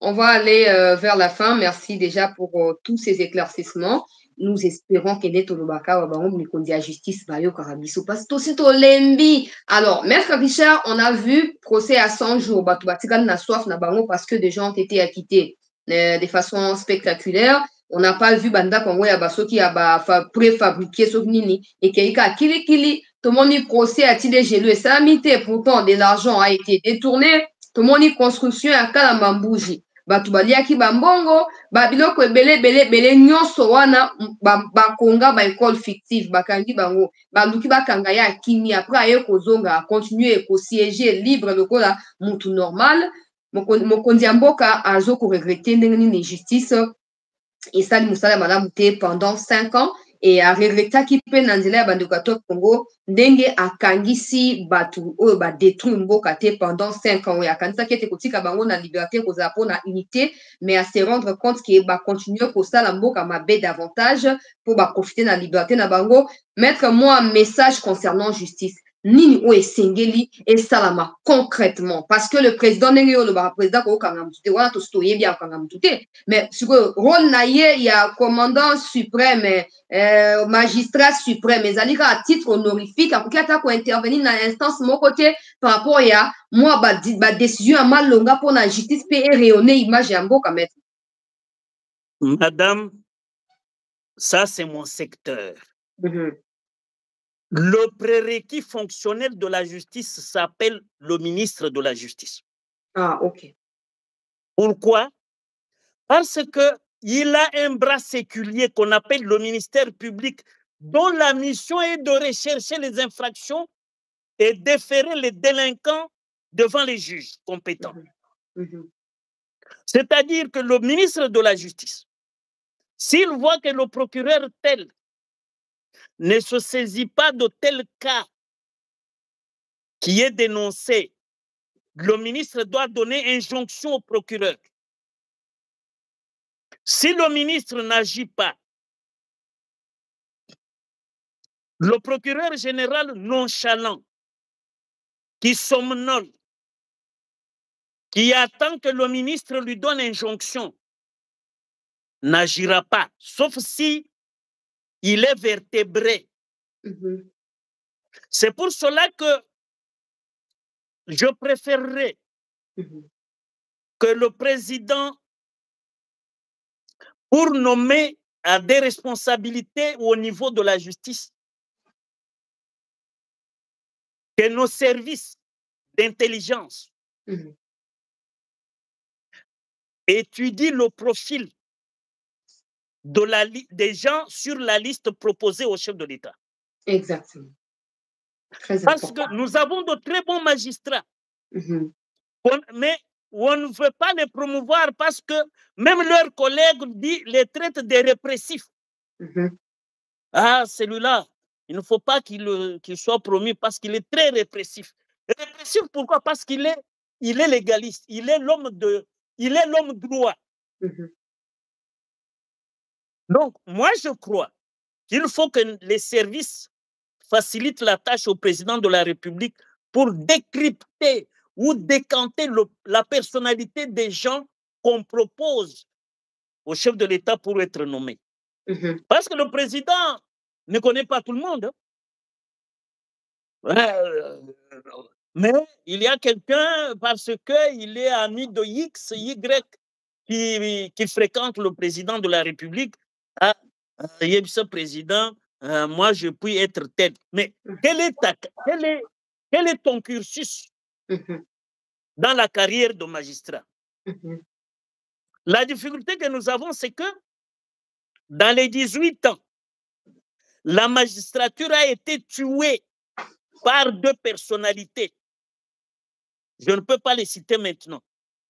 On va aller vers la fin. Merci déjà pour tous ces éclaircissements. Nous espérons que les Tolobaka ou Mikondi à justice Bayo Karabiso parce que c'est au Lembi. Alors, Maître Richard, on a vu procès à 100 jours. Batubatikan na soif na bango parce que des gens ont été acquittés de façon spectaculaire. On n'a pas vu Banda Kongo ya baso qui a préfabriqué ce nini et qui a kili. Tout le monde procès a été gelé. Ça a mis pourtant de l'argent a été détourné. Tout le monde construction à Kalambambouji. Batu baliaki bambongo babiloko ebele nyonso wana bakonga ba école fictive bakangi bango baluki bakanga ya kimi après aye kozonga continuer ko siéger libre lokola mutu normal mokonzi ya mboka azo ko regretter ndenge nini justice esali mosala malamu te pendant 5 ans et aregretaki mpe na nzela ya bandeko ya Congo ndenge akangisi batu oyo badétruire mboka te pendant 5 ans oyo akanisaki ete kotika bango na liberté kozala mpo na unité mais à se rendre compte ke bacontinue kosala mboka mabe davantage mpo baprofite na liberté na bango. Mettre moi un message concernant justice nini oyo esengeli esalama concrètement parce que le président ndenge oyo lobaka président kokanga mutu te wana tosi toyebi akokanga mutu te mais sikoyo rôle na ye ya commandant suprême magistrat suprême ezali kaka titre honorifique akoki ata kointervenir na instance moko te par rapport ya mwa badécision ya malonga mpona justice mpe erayonne image ya mboka maître. Madame, ça c'est mon secteur. Le prérequis fonctionnel de la justice s'appelle le ministre de la Justice. Ah, ok. Pourquoi? Parce qu'il a un bras séculier qu'on appelle le ministère public, dont la mission est de rechercher les infractions et déférer les délinquants devant les juges compétents. C'est-à-dire que le ministre de la Justice, s'il voit que le procureur tel ne se saisit pas de tel cas qui est dénoncé, le ministre doit donner injonction au procureur. Si le ministre n'agit pas, le procureur général nonchalant, qui somnole, qui attend que le ministre lui donne injonction, n'agira pas, sauf si il est vertébré. C'est pour cela que je préférerais que le président, pour nommer à des responsabilités au niveau de la justice, que nos services d'intelligence étudient le profil de des gens sur la liste proposée au chef de l'État. Exactement. Très Parce important. que nous avons de très bons magistrats, mais on ne veut pas les promouvoir parce que même leurs collègues les traitent de répressifs. Ah, celui-là, il ne faut pas qu'il soit promu parce qu'il est très répressif. Répressif, pourquoi? Parce qu'il est légaliste, il est l'homme droit. Donc, moi, je crois qu'il faut que les services facilitent la tâche au président de la République pour décrypter ou décanter la personnalité des gens qu'on propose au chef de l'État pour être nommé. Parce que le président ne connaît pas tout le monde. Mais il y a quelqu'un, parce qu'il est ami de X, Y, qui fréquente le président de la République. Ah, ce président, moi, je puis être tel. Mais quel est ton cursus dans la carrière de magistrat? La difficulté que nous avons, c'est que dans les 18 ans, la magistrature a été tuée par deux personnalités. Je ne peux pas les citer maintenant.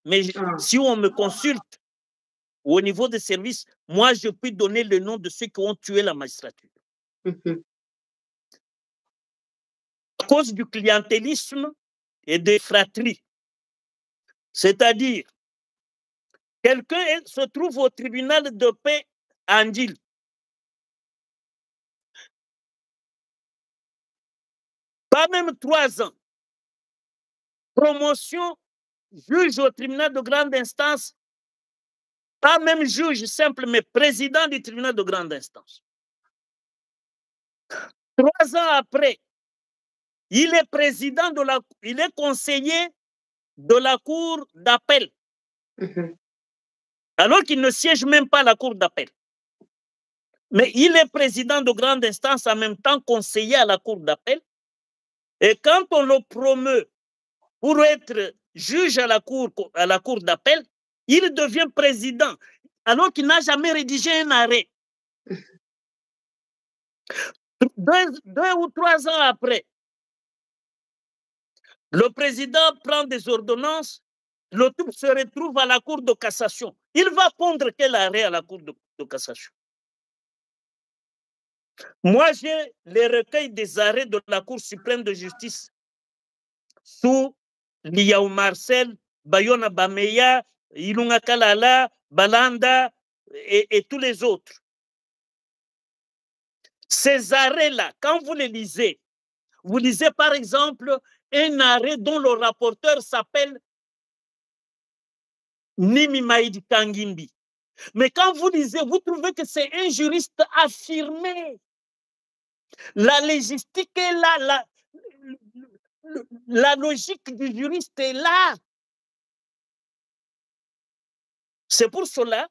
Mais si on me consulte au niveau des services, moi, je peux donner le nom de ceux qui ont tué la magistrature. À cause du clientélisme et des fratries. C'est-à-dire, quelqu'un se trouve au tribunal de paix à Ndil. Pas même 3 ans. Promotion, juge au tribunal de grande instance. Pas même juge simple, mais président du tribunal de grande instance. 3 ans après, il est président il est conseiller de la cour d'appel. Alors qu'il ne siège même pas à la cour d'appel. Mais il est président de grande instance, en même temps conseiller à la cour d'appel. Et quand on le promeut pour être juge à la cour d'appel, il devient président, alors qu'il n'a jamais rédigé un arrêt. 2 ou 3 ans après, le président prend des ordonnances, le tout se retrouve à la cour de cassation. Il va pondre quel arrêt à la cour de cassation? Moi, j'ai les recueils des arrêts de la Cour suprême de justice sous Liaou Marcel, Bayona Bameya, Ilunga Kalala, Balanda et tous les autres. Ces arrêts-là, quand vous les lisez, vous lisez par exemple un arrêt dont le rapporteur s'appelle Nimi Maïdi Kangimbi. Mais quand vous lisez, vous trouvez que c'est un juriste affirmé. La légistique est là, la logique du juriste est là. C'est pour cela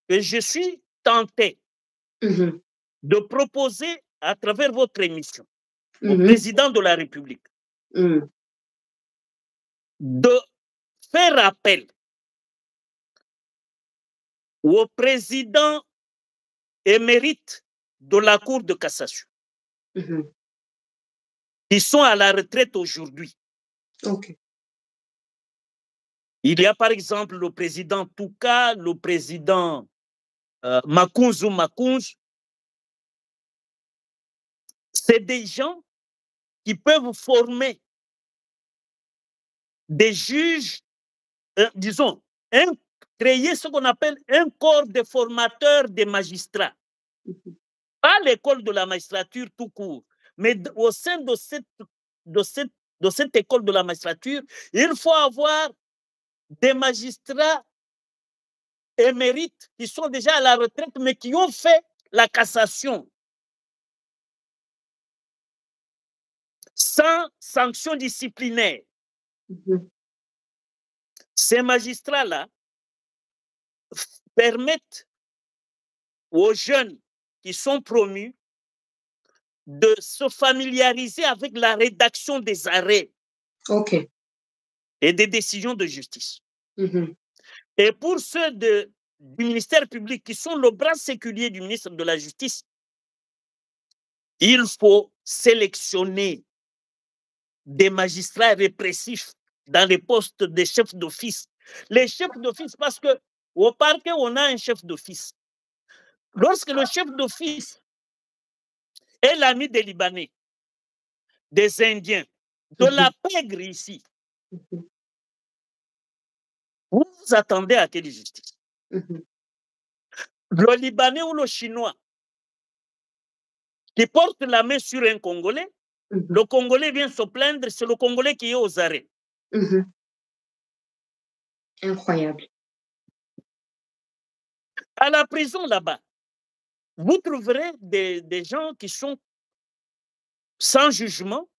que je suis tenté de proposer à travers votre émission au président de la République de faire appel au président émérite de la Cour de cassation qui sont à la retraite aujourd'hui. Il y a par exemple le président Touka, le président Makunzu Makunzu. C'est des gens qui peuvent former des juges, disons, créer ce qu'on appelle un corps de formateurs des magistrats. Pas l'école de la magistrature tout court, mais au sein de cette école de la magistrature, il faut avoir des magistrats émérites qui sont déjà à la retraite, mais qui ont fait la cassation sans sanction disciplinaire. Ces magistrats-là permettent aux jeunes qui sont promus de se familiariser avec la rédaction des arrêts et des décisions de justice. Et pour ceux du ministère public qui sont le bras séculier du ministre de la Justice, il faut sélectionner des magistrats répressifs dans les postes des chefs d'office. Les chefs d'office, parce qu'au parquet, on a un chef d'office. Lorsque le chef d'office est l'ami des Libanais, des Indiens, de la pègre ici, vous vous attendez à quelle justice? Le Libanais ou le Chinois qui porte la main sur un Congolais, le Congolais vient se plaindre, c'est le Congolais qui est aux arrêts. Incroyable. À la prison là-bas, vous trouverez des gens qui sont sans jugement,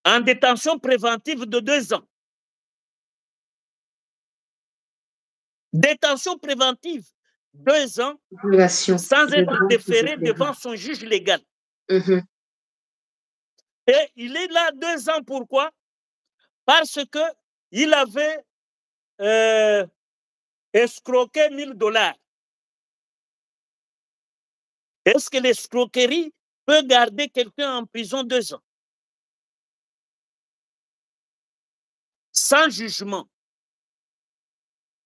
en détention préventive de 2 ans. Détention préventive, 2 ans, sans être déféré devant son juge légal. Et il est là 2 ans, pourquoi? Parce qu'il avait escroqué $1000. Est-ce que l'escroquerie peut garder quelqu'un en prison 2 ans? Sans jugement,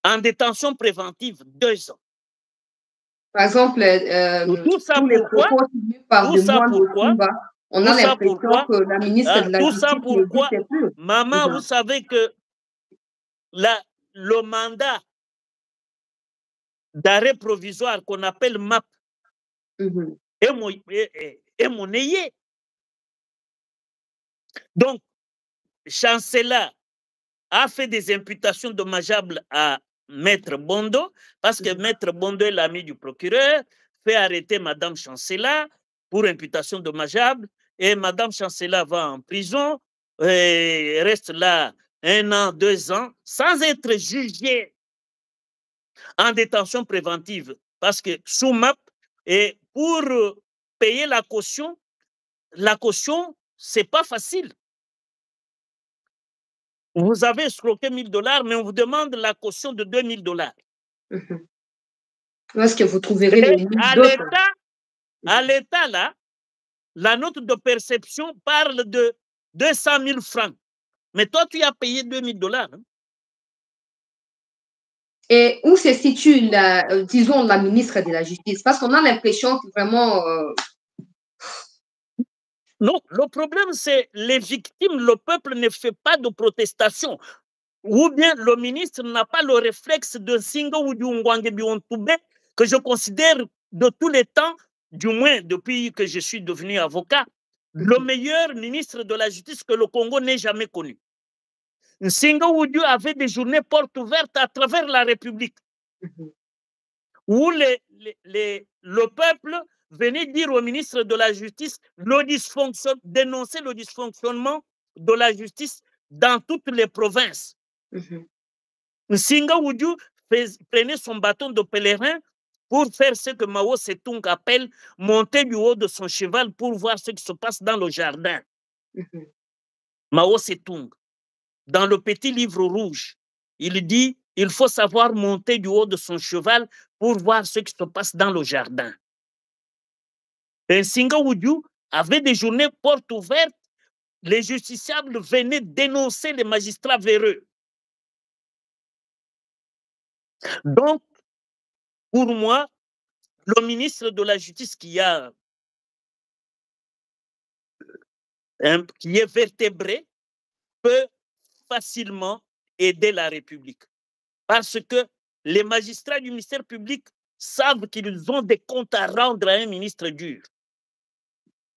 en détention préventive, 2 ans. Par exemple, tout ça tous les propos tenus par tout ça pourquoi? On a l'impression que la ministre de la tout Justice ça pourquoi? n'existe plus. Maman, vous savez que le mandat d'arrêt provisoire qu'on appelle MAP est monnayé. Donc, Chancela a fait des imputations dommageables à Maître Bondo, parce que Maître Bondo est l'ami du procureur, fait arrêter Madame Chancela pour imputation dommageable, et Madame Chancela va en prison, et reste là 1 an, 2 ans, sans être jugée en détention préventive, parce que sous MAP, et pour payer la caution, c'est pas facile. Vous avez escroqué $1000, mais on vous demande la caution de $2000. Où est-ce que vous trouverez à l'État, là, la note de perception parle de 200 000 francs. Mais toi, tu as payé $2000. Hein? Et où se situe, disons, la ministre de la Justice? Parce qu'on a l'impression que vraiment... Non, le problème, c'est les victimes, le peuple ne fait pas de protestation. Ou bien le ministre n'a pas le réflexe de Singo ou du Ngwange Biontoube, que je considère de tous les temps, du moins depuis que je suis devenu avocat, le meilleur ministre de la Justice que le Congo n'ait jamais connu. Singo Oudiou avait des journées portes ouvertes à travers la République, où le peuple venait dire au ministre de la Justice dénoncer le dysfonctionnement de la justice dans toutes les provinces. Nsinga Oudiou prenait son bâton de pèlerin pour faire ce que Mao Tse-tung appelle monter du haut de son cheval pour voir ce qui se passe dans le jardin. Mao Tse-tung, dans le petit livre rouge, il dit il faut savoir monter du haut de son cheval pour voir ce qui se passe dans le jardin. Et Nsinga Oudiou avait des journées portes ouvertes. Les justiciables venaient dénoncer les magistrats véreux. Donc, pour moi, le ministre de la Justice qui est vertébré peut facilement aider la République. Parce que les magistrats du ministère public savent qu'ils ont des comptes à rendre à un ministre dur.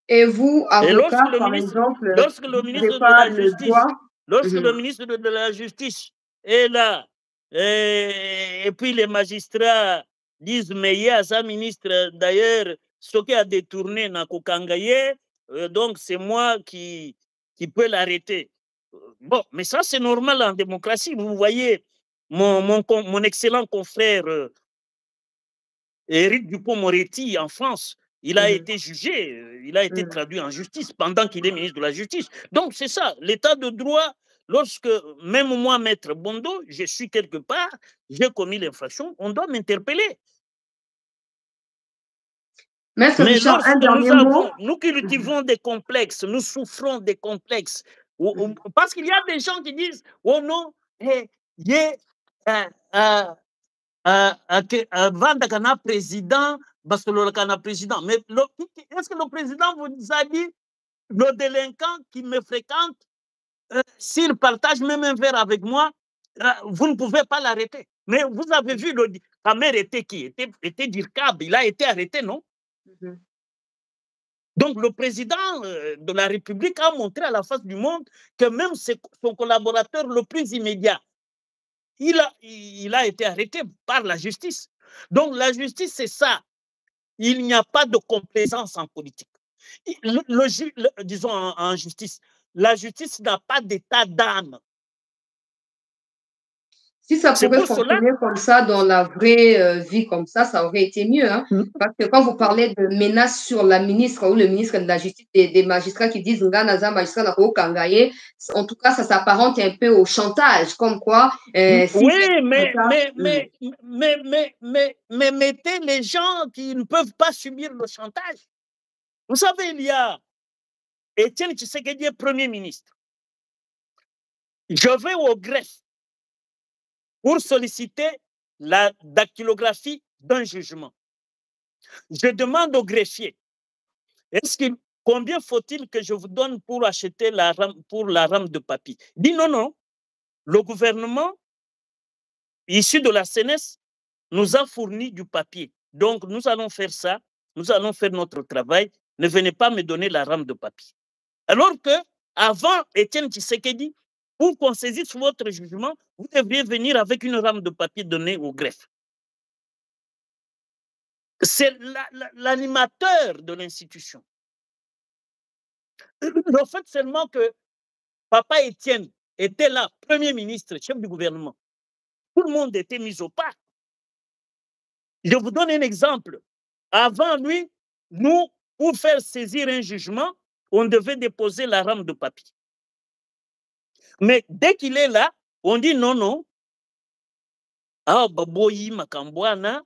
Et vous, avocat, par exemple, lorsque le ministre de la Justice est là, et puis les magistrats disent mais il y a un ministre d'ailleurs ce qui a détourné Nakokangaye, donc c'est moi qui peux l'arrêter. bon, mais ça, c'est normal en démocratie. Vous voyez, mon excellent confrère Éric Dupond-Moretti en France, il a été jugé, il a été traduit en justice pendant qu'il est ministre de la Justice. Donc, c'est ça, l'état de droit, lorsque, même moi, Maître Bondo, je suis quelque part, j'ai commis l'infraction, on doit m'interpeller. Mais lorsque nous cultivons des complexes, nous souffrons des complexes, parce qu'il y a des gens qui disent, oh non, avant d'être président, parce que le président, mais est-ce que le président vous a dit, le délinquant qui me fréquente, s'il partage même un verre avec moi, vous ne pouvez pas l'arrêter. Mais vous avez vu, sa mère était qui? Était d'IRCAB, il a été arrêté, non? Donc, le président de la République a montré à la face du monde que même son collaborateur le plus immédiat, il a été arrêté par la justice. Donc, la justice, c'est ça. Il n'y a pas de complaisance en politique. Disons en justice, la justice n'a pas d'état d'âme. Si ça pouvait fonctionner comme ça dans la vraie vie comme ça aurait été mieux. Hein? Parce que quand vous parlez de menaces sur la ministre ou le ministre de la Justice, des magistrats qui disent Nganaza, magistrat Kangaye, en tout cas, ça s'apparente un peu au chantage, comme quoi. Oui, mais mettez les gens qui ne peuvent pas subir le chantage. Vous savez, il y a Étienne Tshisekedi, Premier ministre. Je vais au greffe pour solliciter la dactylographie d'un jugement. Je demande au greffier, combien faut-il que je vous donne pour acheter la rame de papier? Il dit non, non, le gouvernement, issu de la CNES, nous a fourni du papier. Donc, nous allons faire ça, nous allons faire notre travail, ne venez pas me donner la rame de papier. Alors que, avant Étienne Tshisekedi, pour qu'on saisisse votre jugement, vous devriez venir avec une rame de papier donnée au greffe. C'est l'animateur de l'institution. Le fait seulement que Papa Étienne était là, Premier ministre, chef du gouvernement, tout le monde était mis au pas. Je vous donne un exemple. Avant lui, nous, pour faire saisir un jugement, on devait déposer la rame de papier. Mais dès qu'il est là, on dit non, non. Ah, Baboyi, Makambouana,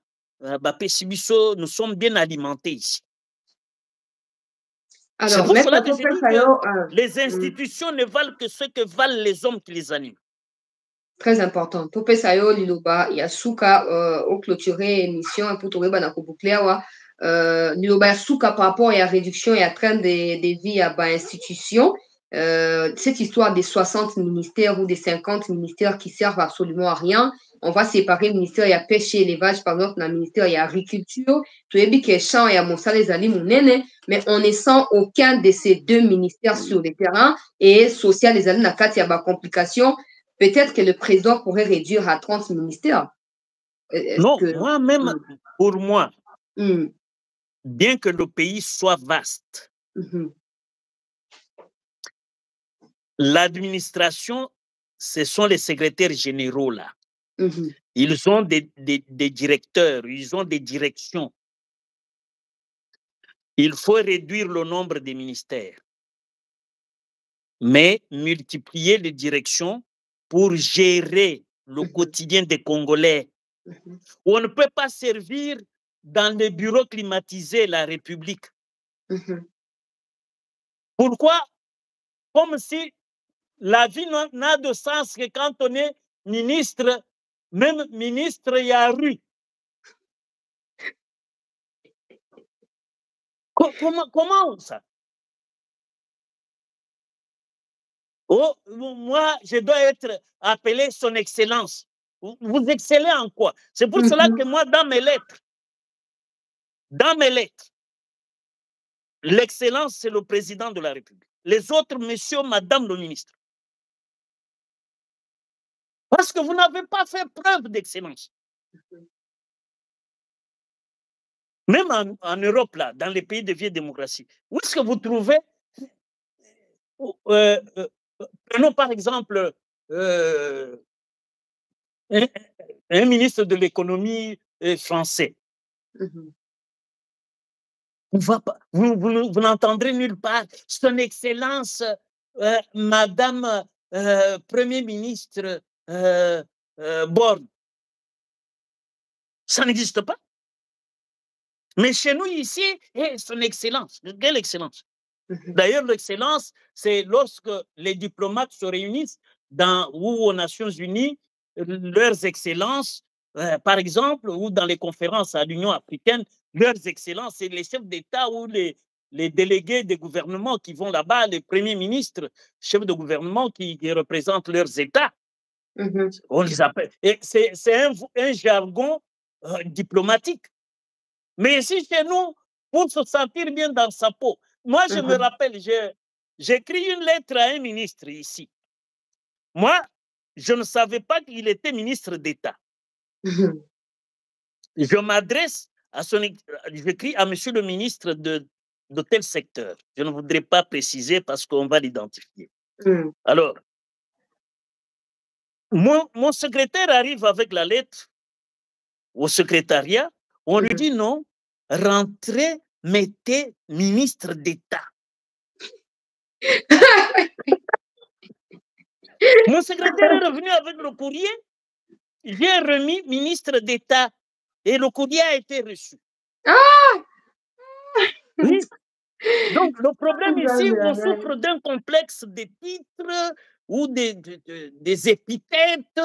Bapesibiso, nous sommes bien alimentés ici. C'est pour cela que je dis que les institutions ne valent que ce que valent les hommes qui les animent. Très important. Tope Sayo Liloba, Yasuka, au clôturé émission, pour trouver Banako Boucléawa, Liloba Yasuka par rapport à la réduction et à train des vies à institutions. Cette histoire des 60 ministères ou des 50 ministères qui servent absolument à rien. On va séparer le ministère, il y a pêche et élevage, par exemple, dans le ministère, il y a agriculture, tout est bien qu'il y a champ, il y a Moussa, les aliments, mais on ne sent aucun de ces deux ministères sur le terrain et social, les aliments, il y a des complications. Peut-être que le président pourrait réduire à 30 ministères. Non, moi-même, pour moi, bien que le pays soit vaste, l'administration, ce sont les secrétaires généraux là. Ils ont des directeurs, ils ont des directions. Il faut réduire le nombre des ministères, mais multiplier les directions pour gérer le quotidien des Congolais. On ne peut pas servir dans les bureaux climatisés la République. Pourquoi? Comme si la vie n'a de sens que quand on est ministre, même ministre, il y a rue. Comment ça? Oh, moi, je dois être appelé son excellence. Vous excellez en quoi? C'est pour cela que moi, dans mes lettres, l'excellence, c'est le président de la République. Les autres, monsieur, madame le ministre. Parce que vous n'avez pas fait preuve d'excellence. Même en Europe, là, dans les pays de vieille démocratie, où est-ce que vous trouvez prenons par exemple un ministre de l'économie français. Vous n'entendrez nulle part son Excellence, Madame Premier ministre Borne. Ça n'existe pas. Mais chez nous ici, son Excellence. Quelle Excellence? D'ailleurs, l'excellence, c'est lorsque les diplomates se réunissent ou aux Nations Unies, leurs excellences, par exemple, ou dans les conférences à l'Union africaine, leurs excellences, c'est les chefs d'État ou les délégués des gouvernements qui vont là-bas, les premiers ministres, chefs de gouvernement qui représentent leurs États. On les appelle. Et c'est un jargon diplomatique. Mais ici, chez nous, pour se sentir bien dans sa peau, moi, je me rappelle, j'écris une lettre à un ministre ici. Moi, je ne savais pas qu'il était ministre d'État. Je m'adresse à j'écris à monsieur le ministre de tel secteur. Je ne voudrais pas préciser parce qu'on va l'identifier. Alors, mon secrétaire arrive avec la lettre au secrétariat. On lui dit non, rentrez, mettez ministre d'État. Mon secrétaire est revenu avec le courrier. J'ai remis ministre d'État et le courrier a été reçu. Oui. Donc, le problème ici, on souffre d'un complexe des titres ou des épithètes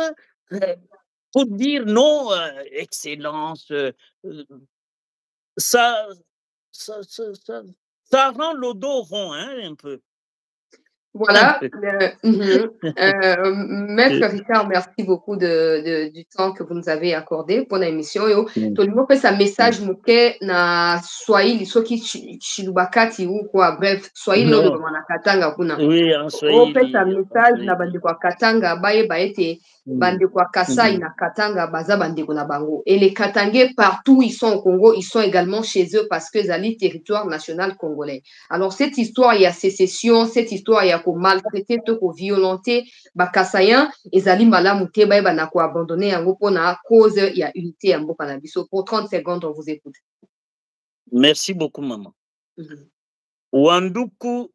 pour dire non, excellence. Ça rend le dos rond, hein, un peu. Voilà. Maître Richard, merci beaucoup du temps que vous nous avez accordé pour l'émission. Tolimo fait sa message mouké na Swahili soki chilubakati ou quoi bref Swahili o de na Katanga kuna. Oui, en Swahili. O fait sa message na bande kwa Katanga baye baete bande kwa Kasai na Katanga baza bande na bango. Et les Katangais partout ils sont au Congo, ils sont également chez eux parce que c'est territoire national congolais. Alors cette histoire il y a sécession, cette histoire il y a ko maltraiter to ko violenter bakasayan ezali malamu te ba na ko abandonner yango pona cause il y a unité ya mboka na biso. Pour 30 secondes on vous écoute. Merci beaucoup maman. Wanduku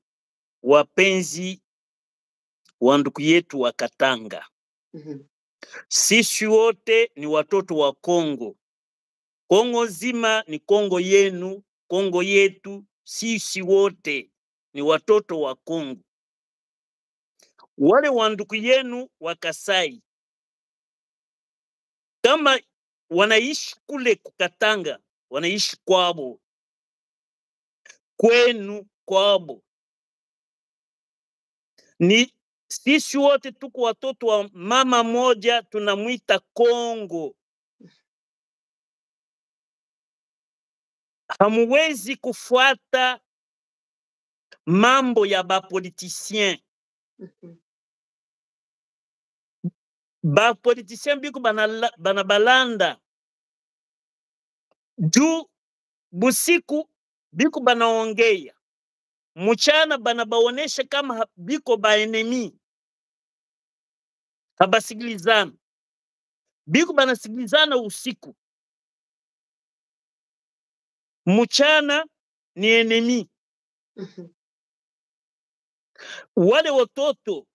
wapenzi wanduku yetu wa Katanga. Sisi wote ni watoto wa Kongo. Kongo zima ni Kongo yenu, Kongo yetu, sisi wote ni watoto wa Kongo. Wale wanduku yenu wa Kasai, kama wanaishi kule Katanga, wanaishi kwabo, kwenu kwabo, ni sisi wote tuko watoto wa mama moja, tunamwita Kongo. Hamuwezi kufuata mambo ya bapoliticien. Bapoliticien biku banabalanda. Juu busiku biku banaongea. Mchana banabaonesha kama biko ba enemy. Habasigilizana. Biku banasigilizana usiku. Mchana ni enemy. Wale watoto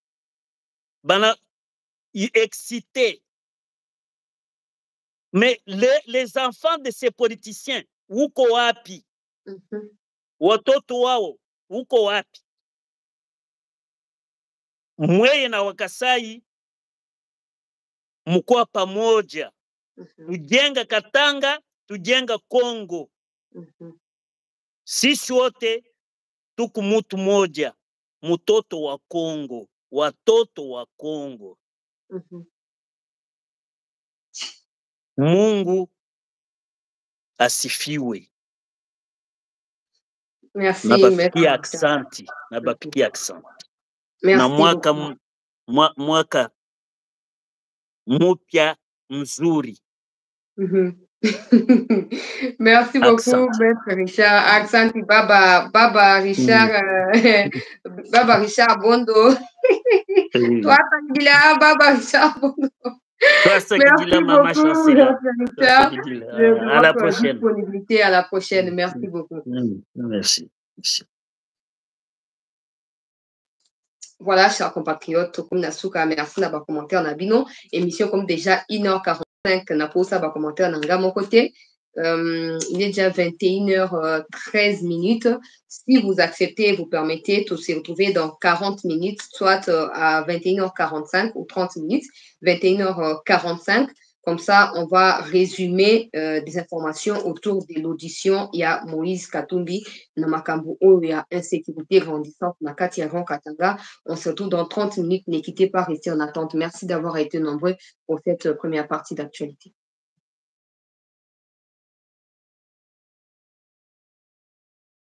bana excité. Mais les enfants de ces politiciens, uko wapi? Watoto wao, uko wapi? Mweye na Wakasai mkoa pamoja. Tujenga Katanga, tujenga Kongo. Sisi wote tuku mutu moja, mtoto wa Kongo, watoto wa Kongo. Mungu asifiwe. Merci. Nabapikia aksanti, nabapikia aksanti. Na mwaka mpya mzuri. Merci beaucoup, Maître Richard. Aksanti Baba Richard, Baba Richard Bondo. Toi, Tangila, Baba Richard Bondo. Merci beaucoup, Maître Richard, de à la votre prochaine. disponibilité. À la prochaine. Merci beaucoup. Merci. Voilà, chers compatriotes, comme Nasuka, merci d'avoir commenté en abino. Émission comme déjà 1h45, n'a pas ça, commenter en mon côté. Il est déjà 21h13 minutes. Si vous acceptez, vous permettez de se retrouver dans 40 minutes, soit à 21h45 ou 30 minutes, 21h45. Comme ça, on va résumer des informations autour de l'audition. Il y a Moïse Katumbi, Namakambu, il y a insécurité grandissante, Nakati Ron Katanga. On se retrouve dans 30 minutes. Ne quittez pas, restez en attente. Merci d'avoir été nombreux pour cette première partie d'actualité.